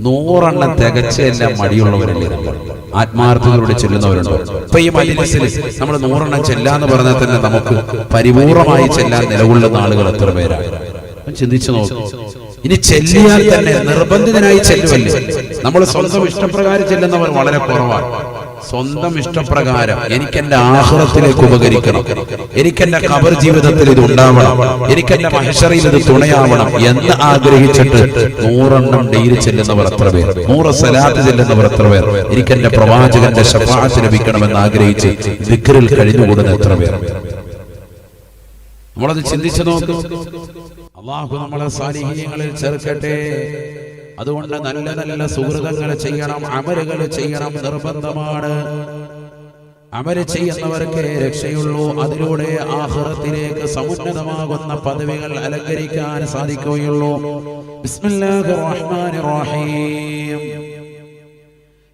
100 എണ്ണം തികച്ചെല്ലാം മടിയുള്ളവരല്ലേ നമ്മൾ? ആത്മാർത്ഥതയോടെ ചെല്ലുന്നവരുണ്ടോ? ഇപ്പൊ ഈ മജ്‌ലിസിൽ നമ്മൾ 100 എണ്ണം ചെല്ലാന്ന് പറഞ്ഞാൽ തന്നെ നമുക്ക് പരിപൂർണമായി ചെല്ലാൻ നിലകൊള്ളുന്ന ആളുകൾ എത്ര പേരാണ്? ചിന്തിച്ചു നോക്കും. ഇനി ചെല്ലിയാൽ തന്നെ നിർബന്ധിതനായി ചെല്ലുമല്ലേ? നമ്മൾ സ്വന്തം ഇഷ്ടപ്രകാരം ചെല്ലുന്നവർ വളരെ കുറവാണ്. സ്വന്തം ഇഷ്ടപ്രകാരം എനിക്കെന്റെ ആഖിറത്തിലേക്ക് ഉപകരിക്കണം, എനിക്കെന്റെ ഖബർ ജീവിതത്തിൽ ഇത് ഉണ്ടാവണം, എനിക്കെന്റെ മഹ്ശറിൽ ഇത് തുണയാവണം എന്ന് ആഗ്രഹിച്ചിട്ട് 100 എണ്ണം ഡെയിലി ചെല്ലുന്നവർ എത്ര പേർ? 100 സലാത്ത് ചെല്ലുന്നവർ എത്ര പേർ? എനിക്കെന്റെ പ്രവാചകന്റെ ശഫാഅത്ത് ലഭിക്കണമെന്ന് ആഗ്രഹിച്ച് ദിക്റിൽ കഴിഞ്ഞുകൂടുന്ന എത്ര പേർ? നമ്മളത് ചിന്തിച്ചു നോക്കും. അല്ലാഹു നമ്മളെ സാലിഹീങ്ങളിൽ ചേർക്കട്ടെ. അതുകൊണ്ട് നല്ല നല്ല സുഹൃതങ്ങൾ ചെയ്യണം, അമലുകൾ ചെയ്യണം, നിർബന്ധമാണ്. അമല് ചെയ്യുന്നവർക്ക് രക്ഷയുള്ളൂ. അതിലൂടെ ആഖിറത്തിലേക്ക് സമുന്നതമാകുന്ന പദവികൾ അലങ്കരിക്കാൻ സാധിക്കുകയുള്ളൂ. ബിസ്മില്ലാഹിർ റഹ്മാനിർ റഹീം.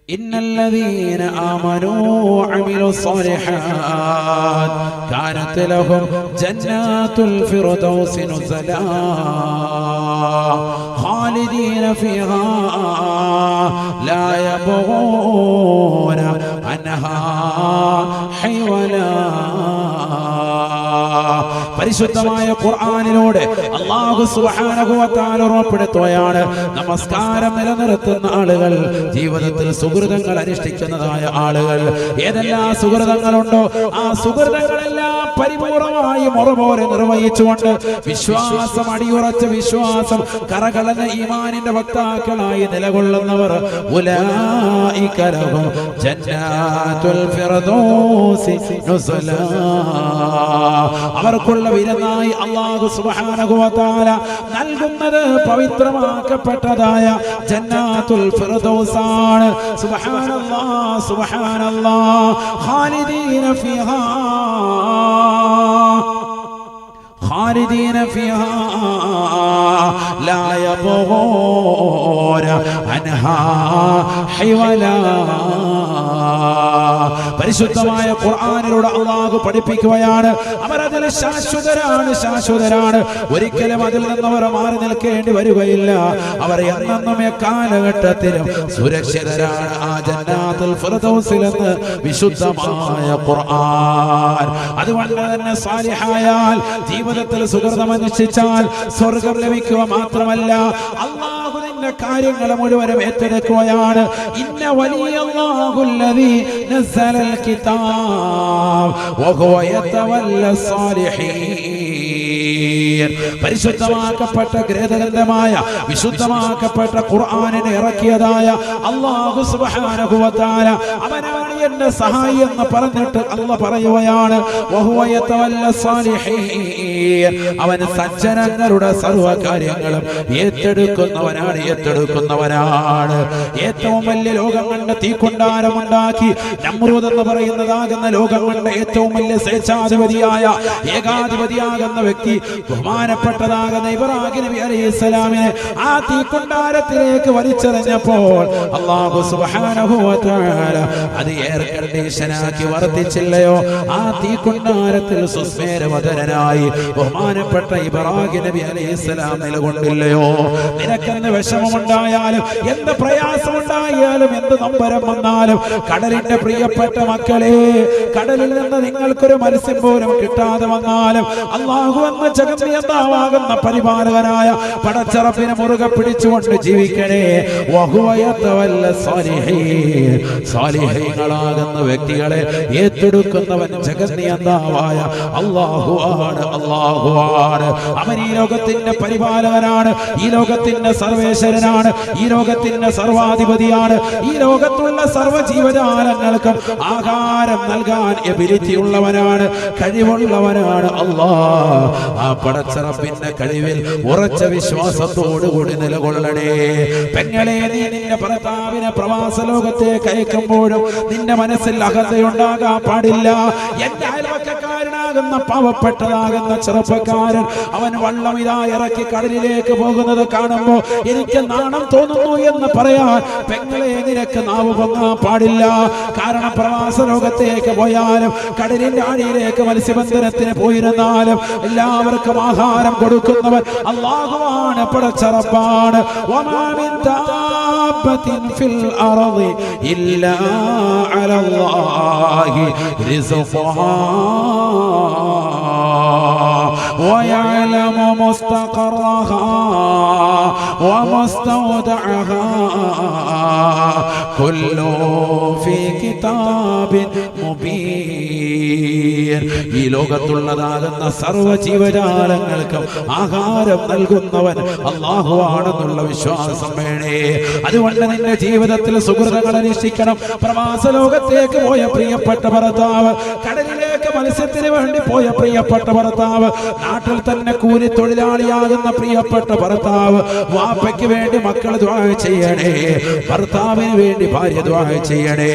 إن الذين آمنوا وعملوا الصالحات كانت لهم جنات الفردوس نزلا خالدين فيها لا يبغون عنها حولا. പരിശുദ്ധമായ ഖുർആനിലൂടെ അല്ലാഹു സുബ്ഹാനഹു വ തആല ഉറപ്പെടുത്തുകയാണ്, നമസ്കാരം നിലനിർത്തുന്ന ആളുകൾ, ജീവിതത്തിൽ സുഹൃതങ്ങൾ അനുഷ്ഠിക്കുന്നതായ ആളുകൾ, ഏതെല്ലാം സുഹൃതങ്ങളുണ്ടോ ആ സുഹൃതങ്ങളെല്ലാം പരിപൂർണമായി മുറപോലെ നിർവഹിച്ചുകൊണ്ട് വിശ്വാസം, അടിയുറച്ച വിശ്വാസം, കറകളഞ്ഞ ഈമാനിന്റെ വക്താക്കളായി നിലകൊള്ളുന്നവർ ഉലൈക ലഹും ജന്നാത്തുൽ ഫിർദൗസി നുസലാ. അവർക്കുള്ള വിരുന്നായി അല്ലാഹു സുബ്ഹാനഹു വ തആല നൽകുന്നത് പവിത്രമാക്കപ്പെട്ടതായ ജന്നാത്തുൽ ഫിർദൗസാണ്. സുബ്ഹാനല്ലാഹ്, സുബ്ഹാനല്ലാഹ്. ഖാലിദീന ഫീഹാ خالدين فيها لا يبغون عنها حولا. പരിശുദ്ധമായ ഖുർആനിലൂടെ അല്ലാഹു പഠിപ്പിക്കുകയാണ്, അവരതിൽ ശാശ്വതരാണ്. ഒരിക്കലും അതിൽ നിന്നവർ മാറി നിൽക്കേണ്ടി വരികയില്ല. അവർ എന്നെന്നും എക്കാലഘട്ടത്തിലും സുരക്ഷിതരാണ് ആ ജന്നാത്തുൽ ഫിർദൗസിൽ എന്ന് വിശുദ്ധമായ ഖുർആൻ. അതുകൊണ്ട് തന്നെ സാലിഹായാൽ, ജീവിതത്തിൽ സുഹൃതമനുഷ്ഠിച്ചാൽ സ്വർഗം ലഭിക്കുക മാത്രമല്ല, അല്ലാഹു നിന്റെ കാര്യങ്ങൾ മുഴുവനും ഏറ്റെടുക്കുകയാണ്. ഇന്ന വലിയല്ലാഹുല്ലദീ നസ്സലൽ കിതാബ് വഹുവ യതവല്ല സ്സാലിഹീൻ. പരിശുദ്ധമാക്കപ്പെട്ട ഗ്രന്ഥമായ, വിശുദ്ധമാക്കപ്പെട്ട ഖുർആനിനെ ഇറക്കിയതായ അല്ലാഹു സുബ്ഹാനഹു വ തആല അവനാണ് എന്റെ സഹായി എന്ന് പറഞ്ഞിട്ട് അല്ലാഹു പറയുകയാണ്, വഹുവ യതവല്ല സ്സാലിഹീൻ. അവൻ സജ്ജനങ്ങളുടെ സർവ്വ കാര്യങ്ങളും ഏറ്റെടുക്കുന്നവനാണ്. ഏറ്റവും വലിയ ലോകം കണ്ട് തീക്കൊണ്ടാരമുണ്ടാക്കി നമ്രൂദ് എന്ന് പറയുന്നതാകുന്ന ലോകം കണ്ട ഏറ്റവും വലിയ സ്വേച്ഛാധിപതിയായ, ഏകാധിപതിയാകുന്ന വ്യക്തി, ബഹുമാനപ്പെട്ടതാകുന്ന ഇബ്രാഹിം നബി അലൈഹിസ്സലാമിനെ ആ തീക്കൊണ്ടാരത്തിലേക്ക് വലിച്ചെറിഞ്ഞപ്പോൾ അല്ലാഹു സുബ്ഹാനഹു വ തആല അത് എയർ കണ്ടീഷനാക്കി വർദ്ധിച്ചില്ലയോ? ആ തീക്കൊണ്ടാരത്തിൽ സുസ്മേരവദനായി ബഹുമാനപ്പെട്ട ഇബ്രാഹിം നബി അലൈഹിസ്സലാം നിലകൊണ്ടില്ലയോ? നിനക്കെന്ത് വിഷമമുണ്ടായാലും, എന്ത് പ്രയാസമുണ്ടായാലും, എന്ത് നമ്പരം വന്നാലും, കടലിന്റെ പ്രിയപ്പെട്ട മക്കളെ, കടലിൽ നിന്ന് നിങ്ങൾക്കൊരു മത്സ്യം പോലും കിട്ടാതെ വന്നാലും അല്ലാഹു എന്ന ജഗന്നിയന്താവാകുന്ന പരിപാലകനായ പടച്ചറപ്പിനെ മുറുകെ പിടിച്ചുകൊണ്ട് ജീവിക്കണേ. വഹുവ യതവല്ല സ്സാലിഹീൻ. സ്വാലിഹീങ്ങളാകുന്ന വ്യക്തികളെ ഏറ്റെടുക്കുന്നവൻ ജഗന്നിയന്താവായ അല്ലാഹു ആണ്. അവൻ ഈ ലോകത്തിന്റെ പരിപാലകനാണ്, ഈ ലോകത്തിന്റെ സർവേശ്വരനാണ്, ഈ ലോകത്തിന്റെ സർവാധിപതിയാണ്. ഈ ലോകത്തുള്ള സർവ്വ ജീവജാലങ്ങൾക്കും ആഹാരം നൽകാൻ എബിലിറ്റി ഉള്ളവനാണ്, കഴിവുള്ളവനാണ് അല്ലാഹ്. ആ പടച്ച റബ്ബിന്റെ കഴിവിൽ ഉറച്ച വിശ്വാസത്തോടുകൂടി നിലകൊള്ളണേ. പെങ്ങളെ, നീ നിന്റെ ഭർത്താവിനെ പ്രവാസ ലോകത്തേക്ക് അയക്കുമ്പോഴും നിന്റെ മനസ്സിൽ അകതയുണ്ടാകാൻ പാടില്ല. എന്റെ അയൽവക്കക്കാരനാകുന്ന പാവപ്പെട്ടതാകുന്ന ചെറുപ്പക്കാരൻ അവൻ വള്ളം ഇതാ ഇറക്കി കടലിലേക്ക് പോകുന്നത് കാണുമ്പോ എനിക്ക് നാണം തോന്നുന്നു എന്ന് പറയാൻ പെങ്ങളെ നിനക്ക് നാവ് പൊങ്ങാൻ പാടില്ല. കാരണം പ്രവാസ ലോകത്തേക്ക് പോയാലും കടലിന്റെ ആഴിയിലേക്ക് മത്സ്യബന്ധനത്തിന് പോയിരുന്നാലും എല്ലാവർക്കും ആഹാരം കൊടുക്കുന്നവൻ അല്ലാഹുവാണ്, പടച്ച റബ്ബാണ്. വമാ മിൻ ദാബത്തിൻ ഫിൽ അർളി ഇല്ലാ അലല്ലാഹി റിസ്ഖുഹാ ويعلم مستقرها ومستودعها كل في كتاب مبين. ഈ ലോകത്തുള്ളതാകുന്ന സർവ്വ ജീവജാലങ്ങൾക്കും ആഹാരം നൽകുന്നവൻ അല്ലാഹുവാണെന്നുള്ള വിശ്വാസം വേണേ. അതുകൊണ്ട് നിന്റെ ജീവിതത്തിൽ സുഹൃതങ്ങൾ അന്വേഷിക്കണം. പ്രവാസ ലോകത്തേക്ക് പോയ പ്രിയപ്പെട്ട ഭർത്താവ്, കടലിലേക്ക് മത്സ്യത്തിന് വേണ്ടി പോയ പ്രിയപ്പെട്ട ഭർത്താവ്, നാട്ടിൽ തന്നെ കൂലി തൊഴിലാളിയാകുന്ന പ്രിയപ്പെട്ട ഭർത്താവ്, വാപ്പയ്ക്ക് വേണ്ടി മക്കൾ ദുആ ചെയ്യണേ, ഭർത്താവിന് വേണ്ടി ഭാര്യ ദുആ ചെയ്യണേ,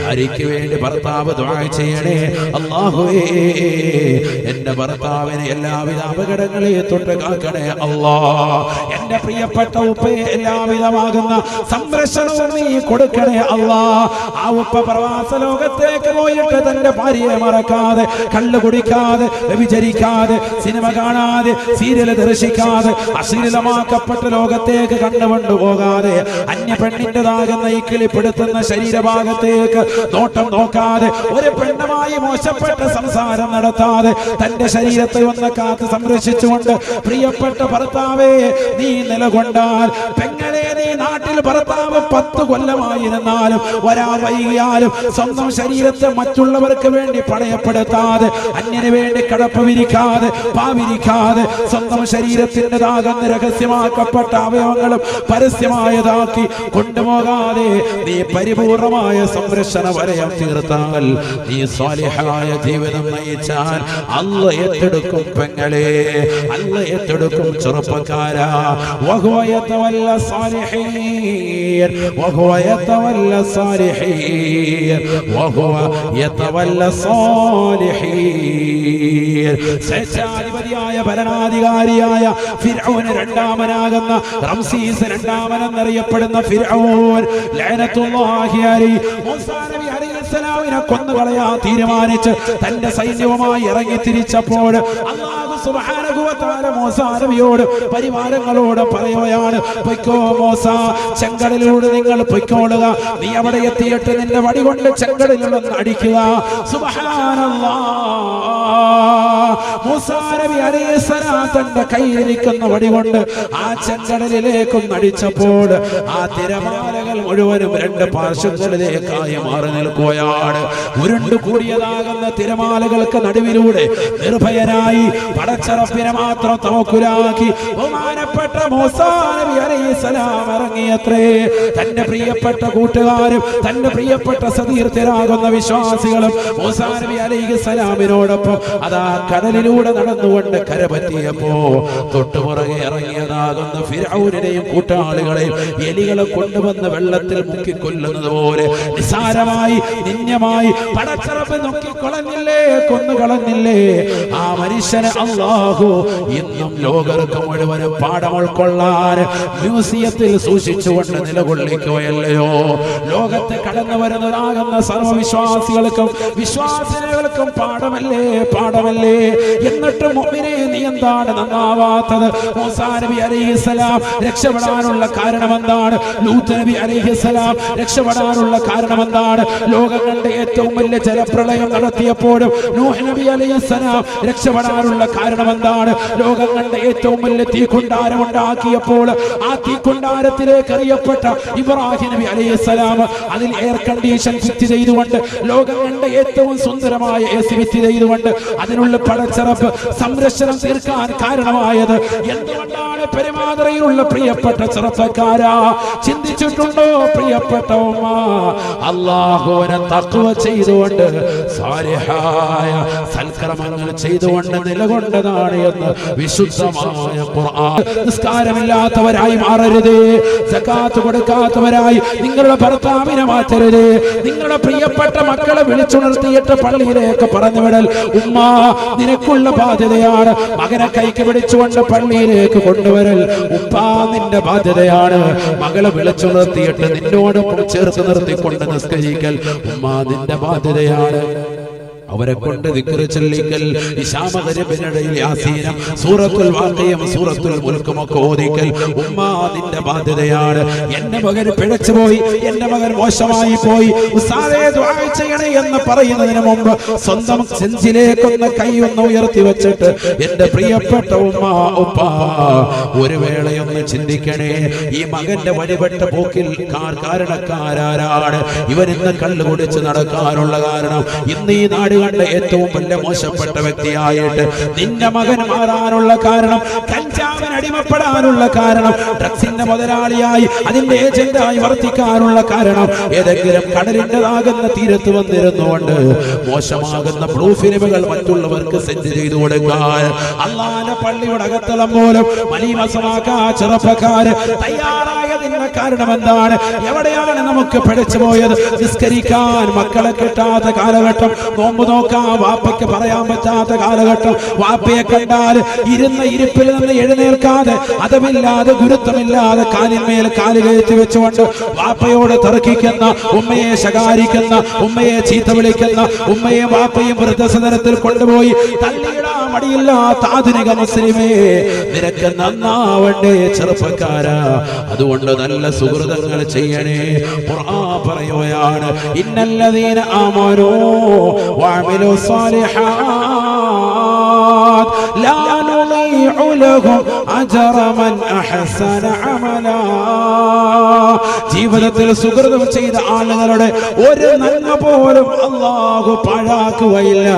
ഭാര്യയ്ക്ക് വേണ്ടി ഭർത്താവ് ദുആ ചെയ്യണേ. അല്ലാഹുവേ, എന്റെ ഭർത്താവിനെ എല്ലാവിധ അപകടങ്ങളെ തൊട്ട് കാക്കണേ അല്ലാഹ്. എന്റെ പ്രിയപ്പെട്ട ഉപ്പയെ എല്ലാവിധമാകുന്ന സംരക്ഷണവും നീ കൊടുക്കണേ അല്ലാഹ്. ആ ഉപ്പ പ്രവാസ ലോകത്തേക്ക് പോയിട്ട് തന്റെ ഭാര്യയെ മറക്കാതെ, കള്ളു കുടിക്കാതെ, വ്യഭിചരിക്കാതെ, സിനിമ കാണാതെ, സീരിയൽ ദർശിക്കാതെ, അശ്ലീലമാക്കപ്പെട്ട ലോകത്തേക്ക് കണ്ടുകൊണ്ടുപോകാതെ, അന്യ പെണ്ണിൻ്റെതാകുന്ന ഈ കിളിപ്പെടുത്തുന്ന ശരീരഭാഗത്തേക്ക് നോട്ടം നോക്കാതെ, ഒരു പെണ്ണുമായി മോശപ്പെട്ട സംസാരം നടത്താതെ, തന്റെ ശരീരത്തെ ഒന്ന് കാത്ത് സംരക്ഷിച്ചുകൊണ്ട് പ്രിയപ്പെട്ട ഭർത്താവേ നീ നിലകൊണ്ടാൽ, പെങ്ങളെ നീ നാട്ടിൽ ഭർത്താവ് 10 കൊല്ലമായിരുന്നാലും വരാൻ വൈകിയാലും സ്വന്തം ശരീരത്തെ മറ്റുള്ളവർക്ക് വേണ്ടി പണയപ്പെടുത്താതെ, അന്യന് വേണ്ടി കടപ്പ് വിരിക്കാതെ, പാവിരിക്കാതെ, സ്വന്തം ശരീരത്തിൻ്റെതാകുന്ന രഹസ്യമാക്കപ്പെട്ട അവയവങ്ങളും പരസ്യമായതാക്കി കൊണ്ടുപോകാതെ നീ പരിപൂർണമായ സംരക്ഷണ വലയം തീർത്താൽ, നീ സ്വാലിഹായ ജീവിതം നയിച്ചാൽ അല്ലാഹ് ഏറ്റെടുക്കും പെങ്ങളെ, അല്ലാഹ് ഏറ്റെടുക്കും ചെറുപ്പക്കാരാ. വഹുവ യതവല്ല സാലിഹീൻ, വഹുവ യതവല്ല സാലിഹീൻ, വഹുവ യതവല്ല സാലിഹീൻ. സ്വേച്ഛാധിപതിയായ ഭരണാധികാരിയായ ഫിർഔന് രണ്ടാമനാകുന്ന റംസീസ് രണ്ടാമനെന്നറിയപ്പെടുന്ന ഫിർഔൻ ലഅനത്തുല്ലാഹി അലൈഹി മൂസാ നബി അലൈഹിസ്സലാമിനെ കൊന്നുകളയാൻ തീരുമാനിച്ച് തന്റെ സൈന്യവുമായി ഇറങ്ങി തിരിച്ചപ്പോൾ അല്ലാഹു സുബ്ഹാനഹു വ തആല മൂസാ നബിയോട് പരിവാരങ്ങളോട് പറയുകയാണ്, പൊയ്ക്കോ മൂസാ, ചെങ്കടലിലൂടെ നിങ്ങൾ പൊയ്ക്കോളുക, നീ അവിടെ എത്തിയിട്ട് നിന്റെ വടി കൊണ്ട് ചെങ്കടലിലൊന്ന് അടിക്കുക. സുബ്ഹാനല്ലാഹ്. മൂസാ നബി അലൈഹിസ്സലാം തന്റെ കയ്യിലിരിക്കുന്ന വടി കൊണ്ട് ആ ചെങ്കടലിലേക്കൊന്ന് അടിച്ചപ്പോൾ ആ തിരമാലകൾ മുഴുവനും 2 പാർശ്വങ്ങളിലേക്കായി മാറി നിൽക്കുകയാണ്. ഉരുണ്ടു കൂടിയതാകുന്ന തിരമാലകൾക്ക് നടുവിലൂടെ നിർഭയനായി പടച്ചറപ്പിനെ മാത്രം തവക്കുലാക്കി ബഹുമാനപ്പെട്ട മൂസാ നബി അലൈഹിസ്സലാം ഇറങ്ങിയത്രേ. തന്റെ പ്രിയപ്പെട്ട കൂട്ടുകാരും തന്റെ പ്രിയപ്പെട്ട സതീർത്ഥരാകുന്ന വിശ്വാസികളും മൂസാ നബി അലൈഹിസ്സലാമിനോടൊപ്പം അതാ കടലിലൂടെ നടന്നുകൊണ്ട് കരപറ്റിയപ്പോ തൊട്ടുപുറകെ ഇറങ്ങിയതാകുന്ന ഫിർഔനെയും കൂട്ടാളികളെയും എലികളെ കൊണ്ടുവന്ന് വെള്ളത്തിൽ മുക്കിക്കൊല്ലുന്നത് പോലെ നിസാരമായി, നിന്യമായി പടച്ചറപ്പ് നോക്കിക്കളഞ്ഞില്ലേ, കൊന്നുകളഞ്ഞില്ലേ. ആ മനുഷ്യനെ അല്ലാഹു ഇന്നും ലോകർക്ക് മുഴുവനും പാഠം ഉൾക്കൊള്ളാൻ മ്യൂസിയത്തിൽ സൂക്ഷിച്ചുകൊണ്ട് നിലകൊള്ളിക്കുകയല്ലയോ. ലോകത്ത് കടന്നു വരുന്നതാകുന്ന സർവ്വവിശ്വാസികൾക്കും വിശ്വാസികൾക്കും പാഠമല്ലേ, പാഠമല്ലേ. എന്നിട്ട് മുഅ്മിനേ നീ എന്താണ് നന്നാവാത്തത്? മൂസാ നബി അലൈഹിസ്സലാം രക്ഷപ്പെടാനുള്ള കാരണം എന്താണ്? ലൂത്ത് നബി അലൈഹിസ്സലാം രക്ഷപ്പെടാനുള്ള കാരണം എന്താണ്? ലോകങ്ങളുടെ ഏറ്റവും വലിയ ജലപ്രളയം നടത്തിയപ്പോഴും നൂഹ് നബി അലൈഹിസ്സലാം രക്ഷപ്പെടാനുള്ള കാരണം എന്താണ്? ലോകങ്ങളുടെ ഏറ്റവും വലിയ തീക്കുണ്ടാരം ഉണ്ടാക്കിയപ്പോൾ ആ തീക്കുണ്ടാരത്തിലേക്ക് അറിയപ്പെട്ട ഇബ്രാഹിം നബി അലൈഹിസ്സലാം അതിൽ എയർ കണ്ടീഷൻ ഫിറ്റ് ചെയ്തുകൊണ്ട്, ലോകങ്ങളുടെ ഏറ്റവും സുന്ദരമായ AC ഫിറ്റ് ചെയ്തുകൊണ്ട് അതിനുള്ള പടച്ചറ റബ്ബ് സംരക്ഷണം തീർക്കാൻ കാരണമായത്? എന്തുകൊണ്ടാണ് പെരുമാതുറയിലുള്ള പ്രിയപ്പെട്ട ചെറുപ്പക്കാരാ, ചിന്തിച്ചിട്ടുണ്ടോ പ്രിയപ്പെട്ട ഉമ്മ? അല്ലാഹുവിനെ തഖ്വ ചെയ്തുകൊണ്ട് സാലിഹായ സൽക്കർമ്മങ്ങൾ ചെയ്തുകൊണ്ട് നിലകൊണ്ടതാണ് എന്ന് വിശുദ്ധമായ ഖുർആൻ. നിസ്കാരമില്ലാത്തവരായി മാറരുത്, സകാത്ത് കൊടുക്കാത്തവരായി നിങ്ങളുടെ ഭർത്താവിനെ മാറ്റരുത്. നിങ്ങളുടെ പ്രിയപ്പെട്ട മക്കളെ വിളിച്ചുണർത്തിയിട്ട് പള്ളിയിലേക്ക് പറഞ്ഞുവിടൽ ഉമ്മ നിനക്കുള്ള ബാധ്യതയാണ്. മകനെ കൈക്ക് പിടിച്ചുകൊണ്ട് പള്ളിയിലേക്ക് കൊണ്ടുവരൽ ഉപ്പാ നിന്റെ ബാധ്യതയാണ്. മകളെ വിളിച്ചുണർത്തിയിട്ട് നിന്നോടൊപ്പം ചേർത്ത് നിർത്തിക്കൊണ്ട് നിസ്കരിക്കൽ ഉമ്മ നിന്റെ ബാധ്യതയാണ്. അവരെ കൊണ്ട് ദിക്ർ ചൊല്ലിക്കൽ, ഇശാ മഗ്‌രിബിനിടയിൽ യാസീനും സൂറത്തുൽ വാഖിയയും സൂറത്തുൽ മുൽക്കും ഒക്കെ ഓതിക്കൽ ഉമ്മ നിന്റെ ബാധ്യതയാണ്. എന്റെ മകൻ പിഴച്ചുപോയി, എന്റെ മകൻ മോശമായി പോയി, ഉസ്താദേ ദുആ ചെയ്യണേ എന്ന് പറയുന്നതിന് മുമ്പ് സ്വന്തം സെഞ്ചിലേക്കൊന്ന് കൈയൊന്ന് ഉയർത്തി വെച്ചിട്ട് എന്റെ പ്രിയപ്പെട്ട ഉമ്മ ഉപ്പ ഒരു വേളയൊന്ന് ചിന്തിക്കണേ, ഈ മകന്റെ വഴിപെട്ട പോക്കിൽ കാരണക്കാരാരാണ്? ഇവൻ ഇന്ന് കള്ളു കുടിച്ച് നടക്കാനുള്ള കാരണം, ഇന്ന് ഈ നാട് കണ്ട ഏറ്റവും വലിയ മോശപ്പെട്ട വ്യക്തിയായിട്ട് നിന്റെ മകൻ മാറാനുള്ള കാരണം, കഞ്ചാവിന് അടിമപ്പെടാനുള്ള കാരണം, ഡ്രഗ്സിന്റെ മുതലാളിയായി അതിന്റെ ഏജന്റായി വർത്തിക്കാനുള്ള കാരണം, ഏതെങ്കിലും കടലിൻ്റെതാകുന്ന തീരത്ത് വന്നിരുന്നുകൊണ്ട് മോശമാകുന്ന ബ്ലൂ ഫിലിമുകൾ മറ്റുള്ളവർക്ക് സെൻഡ് ചെയ്തു കൊടുക്കാൻ അല്ലാഹുവിന്റെ പള്ളിയുടെ അകത്തളം പോലും മലീമസമാക്കാ ചെറുപ്പക്കാര് തയ്യാറായതിന്റെ കാരണം എന്താണ്? എവിടെയാണ് നമുക്ക് പിഴച്ചു പോയത്? നിസ്കരിക്കാൻ മക്കളെ കിട്ടാത്ത കാലഘട്ടം, നോമ്പ് നോക്കാൻ വാപ്പയ്ക്ക് പറയാൻ പറ്റാത്ത കാലഘട്ടം, വാപ്പയെ കണ്ടാൽ ഇരുന്ന ഇരിപ്പിൽ നിന്ന് എഴുന്നേൽക്കാതെ അതമില്ലാതെ ഗുരുത്വമില്ലാതെ കാലിന്മേൽ കാല് കയറ്റി വെച്ചുകൊണ്ട് വാപ്പയോട് തർക്കിക്കുന്ന, ഉമ്മയെ ശകാരിക്കുന്ന, ഉമ്മയെ ചീത്ത വിളിക്കുന്ന, ഉമ്മയെ വാപ്പയും വൃദ്ധസദനത്തിൽ കൊണ്ടുപോയി തള്ളിയിടാൻ മടിയില്ലാത്ത ആധുനിക മുസ്ലിമേ, നിനക്ക് നന്നാവണ്ടേ ചെറുപ്പക്കാരാ. അതുകൊണ്ട് നല്ല സുഹൃതങ്ങൾ ചെയ്യണേ. ഖുർആൻ പറയുകയാണ്, ഇന്നല്ലദീന ആമനൂ വഅമിലു സ്വാലിഹാത് ലാ നുളീഉ ലഹും അജ്റ മൻ അഹ്സന അമലാ. ജീവിതത്തിൽ സുഹൃതം ചെയ്ത ആളുകളുടെ ഒരു നന്മ പോലും അല്ലാഹു പാഴാക്കുകയില്ല.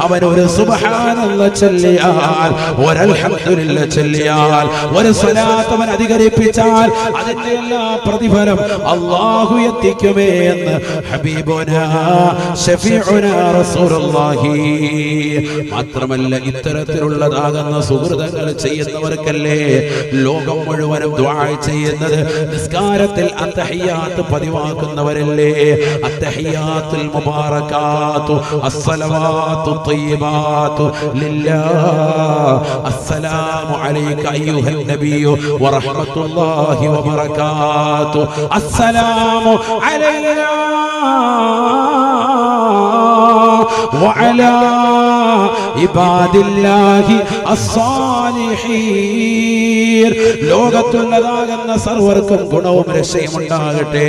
അവൻ ഒരു സുബ്ഹാനല്ലാഹ് ചൊല്ലിയാൽ, ഒരു അൽഹംദുലില്ലാഹ് ചൊല്ലിയാൽ, ഒരു സ്വലാത്ത് അവൻ അധികരിപ്പിച്ചാൽ അതിന്റെ എല്ലാ പ്രതിഫലം അല്ലാഹു എത്തിക്കുമേ എന്ന് ഹബീബുനാ ശഫീഉനാ റസൂലുള്ളാഹി. മാത്രമല്ല ഇത്തരത്തിലുള്ളതാകുന്ന സുഹൃതങ്ങൾ ചെയ്യുന്നവർക്കല്ലേ ലോകം മുഴുവനും ദുആ ചെയ്യുന്നത്. നിസ്കാരത്തിൽ അത്തഹിയ്യാത്ത് പതിവാക്കുന്നവരല്ലേ? അത്തഹിയ്യാത്തുൽ മുബാറകാത്തു അസ്സലവാത്തു ത്വയ്യിബാത്തു ലില്ലാഹ് അസ്സലാമു അലൈക അയ്യുഹൻ നബിയ്യു വറഹ്മത്തുള്ളാഹി വബറകാത്തു അസ്സലാമു അലൈനാ വഅലാ ഇബാദില്ലാഹി അസ്സാലിഹീൻ. ലോകത്തുള്ളതാകുന്ന സർവർക്കും ഗുണവും രക്ഷയും ഉണ്ടാകട്ടെ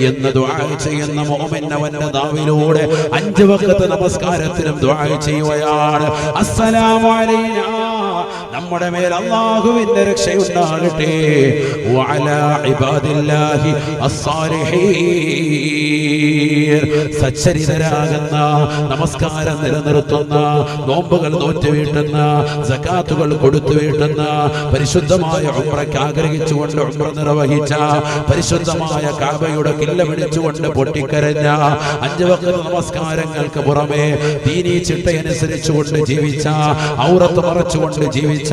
എന്ന് ദുആ ചെയ്യുന്ന മുഅ്മിൻ അവന്റെ നാവിലൂടെ 5 വഖത്ത് നമസ്കാരത്തിലും ദുആ ചെയ്യുകയാണ്. അസ്സലാമു അലൈനാ, നമ്മുടെ മേൽ അല്ലാഹുവിന്റെ രക്ഷയുണ്ടാകട്ടെ, വഅലാ ഇബാദില്ലാഹി അസ്സാലിഹീൻ. സച്ചരിതരാകുന്ന, നമസ്കാരം നിലനിർത്തുന്ന, നോമ്പുകൾ നോറ്റുവീട്ടുന്ന, സകാത്തുകൾ കൊടുത്തു വീട്ടുന്ന, പരിശുദ്ധമായ ഉംറയ്ക്ക് ആഗ്രഹിച്ചുകൊണ്ട് ഉംറ നിർവഹിച്ച, പരിശുദ്ധമായ കഅബയുടെ കില്ല പിടിച്ചുകൊണ്ട് പൊട്ടിക്കരഞ്ഞ, 5 വഖത്ത് നമസ്കാരങ്ങൾക്ക് പുറമെ ദീനീ ചിട്ടയനുസരിച്ചുകൊണ്ട് ജീവിച്ച, ഔറത്ത് മറച്ചുകൊണ്ട് ജീവിച്ച,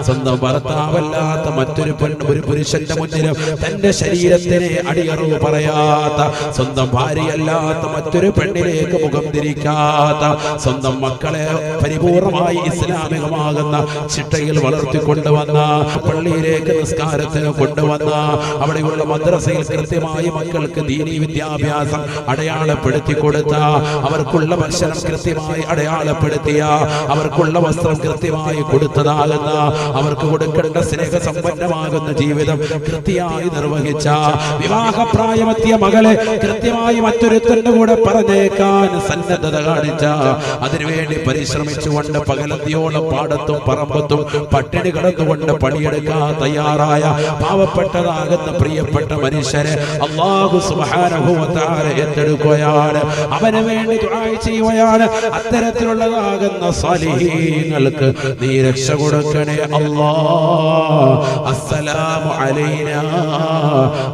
സ്വന്തം ഭർത്താവല്ലാത്ത മറ്റൊരു ഒരു പുരുഷന്റെ മുന്നിലും തന്റെ ശരീരത്തിനെ അടിയറവ് പറയാത്ത, സ്വന്തം ഭാര്യയല്ലാത്ത മറ്റൊരു പെണ്ണിലേക്ക് മുഖം തിരിക്കാത്ത, സ്വന്തം മക്കളെ പരിപൂർണമായി ഇസ്ലാമികമാകുന്ന ചിട്ടയിൽ വളർത്തിക്കൊണ്ടുവന്ന, പള്ളിയിലേക്ക് നിസ്കാരത്തിന് കൊണ്ടുവന്ന, അവിടെയുള്ള മദ്രസയിൽ കൃത്യമായി മക്കൾക്ക് ദീനീ വിദ്യാഭ്യാസം അടയാളപ്പെടുത്തി കൊടുത്ത, അവർക്കുള്ള ഭക്ഷണം കൃത്യമായി അടയാളപ്പെടുത്തിയ, അവർക്കുള്ള വസ്ത്രം കൃത്യമായി കൊടുത്തത് കൊടുത്തതാകുന്ന അവർക്ക് കൊടുക്കേണ്ട സ്നേഹസമ്പന്നമാകുന്ന ജീവിതം കൃത്യമായി നിർവഹിച്ച വിവാഹപ്രായമെത്തിയ മകളെ കൃത്യമായി മറ്റൊരുത്തന്റെ കൂടെ പറഞ്ഞേക്കാൻ സന്നദ്ധത കാണിച്ച അതിനുവേണ്ടി പരിശ്രമിച്ചുകൊണ്ട് പകലന്തിയോളം പാടത്തും പറമ്പത്തും പട്ടിണി കിടന്നുകൊണ്ട് പണിയെടുക്കാൻ തയ്യാറായ പാവപ്പെട്ടതാകുന്ന പ്രിയപ്പെട്ട മനുഷ്യരെ അല്ലാഹു സുബ്ഹാനഹു വ തആല ഏറ്റെടുക്കുകയാണ്. അവന് വേണ്ടി ദുആ ചെയ്യുകയാണ്. അത്തരത്തിലുള്ളതാകുന്ന സാലിഹീങ്ങൾക്ക് നീ രക്ഷ കൊടുക്കണേ അല്ലാഹ്. അസ്സലാമു അലൈനാ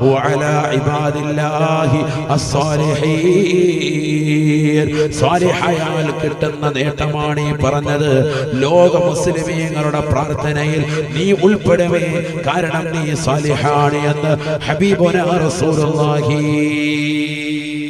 വഅലാ ഇബാദില്ലാഹി അസ്സാലിഹീൻ. സാലിഹയാൽ കിട്ടുന്ന നേട്ടമാണ് ഈ പറഞ്ഞത്. ലോക മുസ്ലിമീങ്ങളുടെ പ്രാർത്ഥനയിൽ നീ ഉൾപ്പെടുമേ. കാരണം നീ സാലിഹാണ് എന്ന് ഹബീബുനാ റസൂലുള്ളാഹി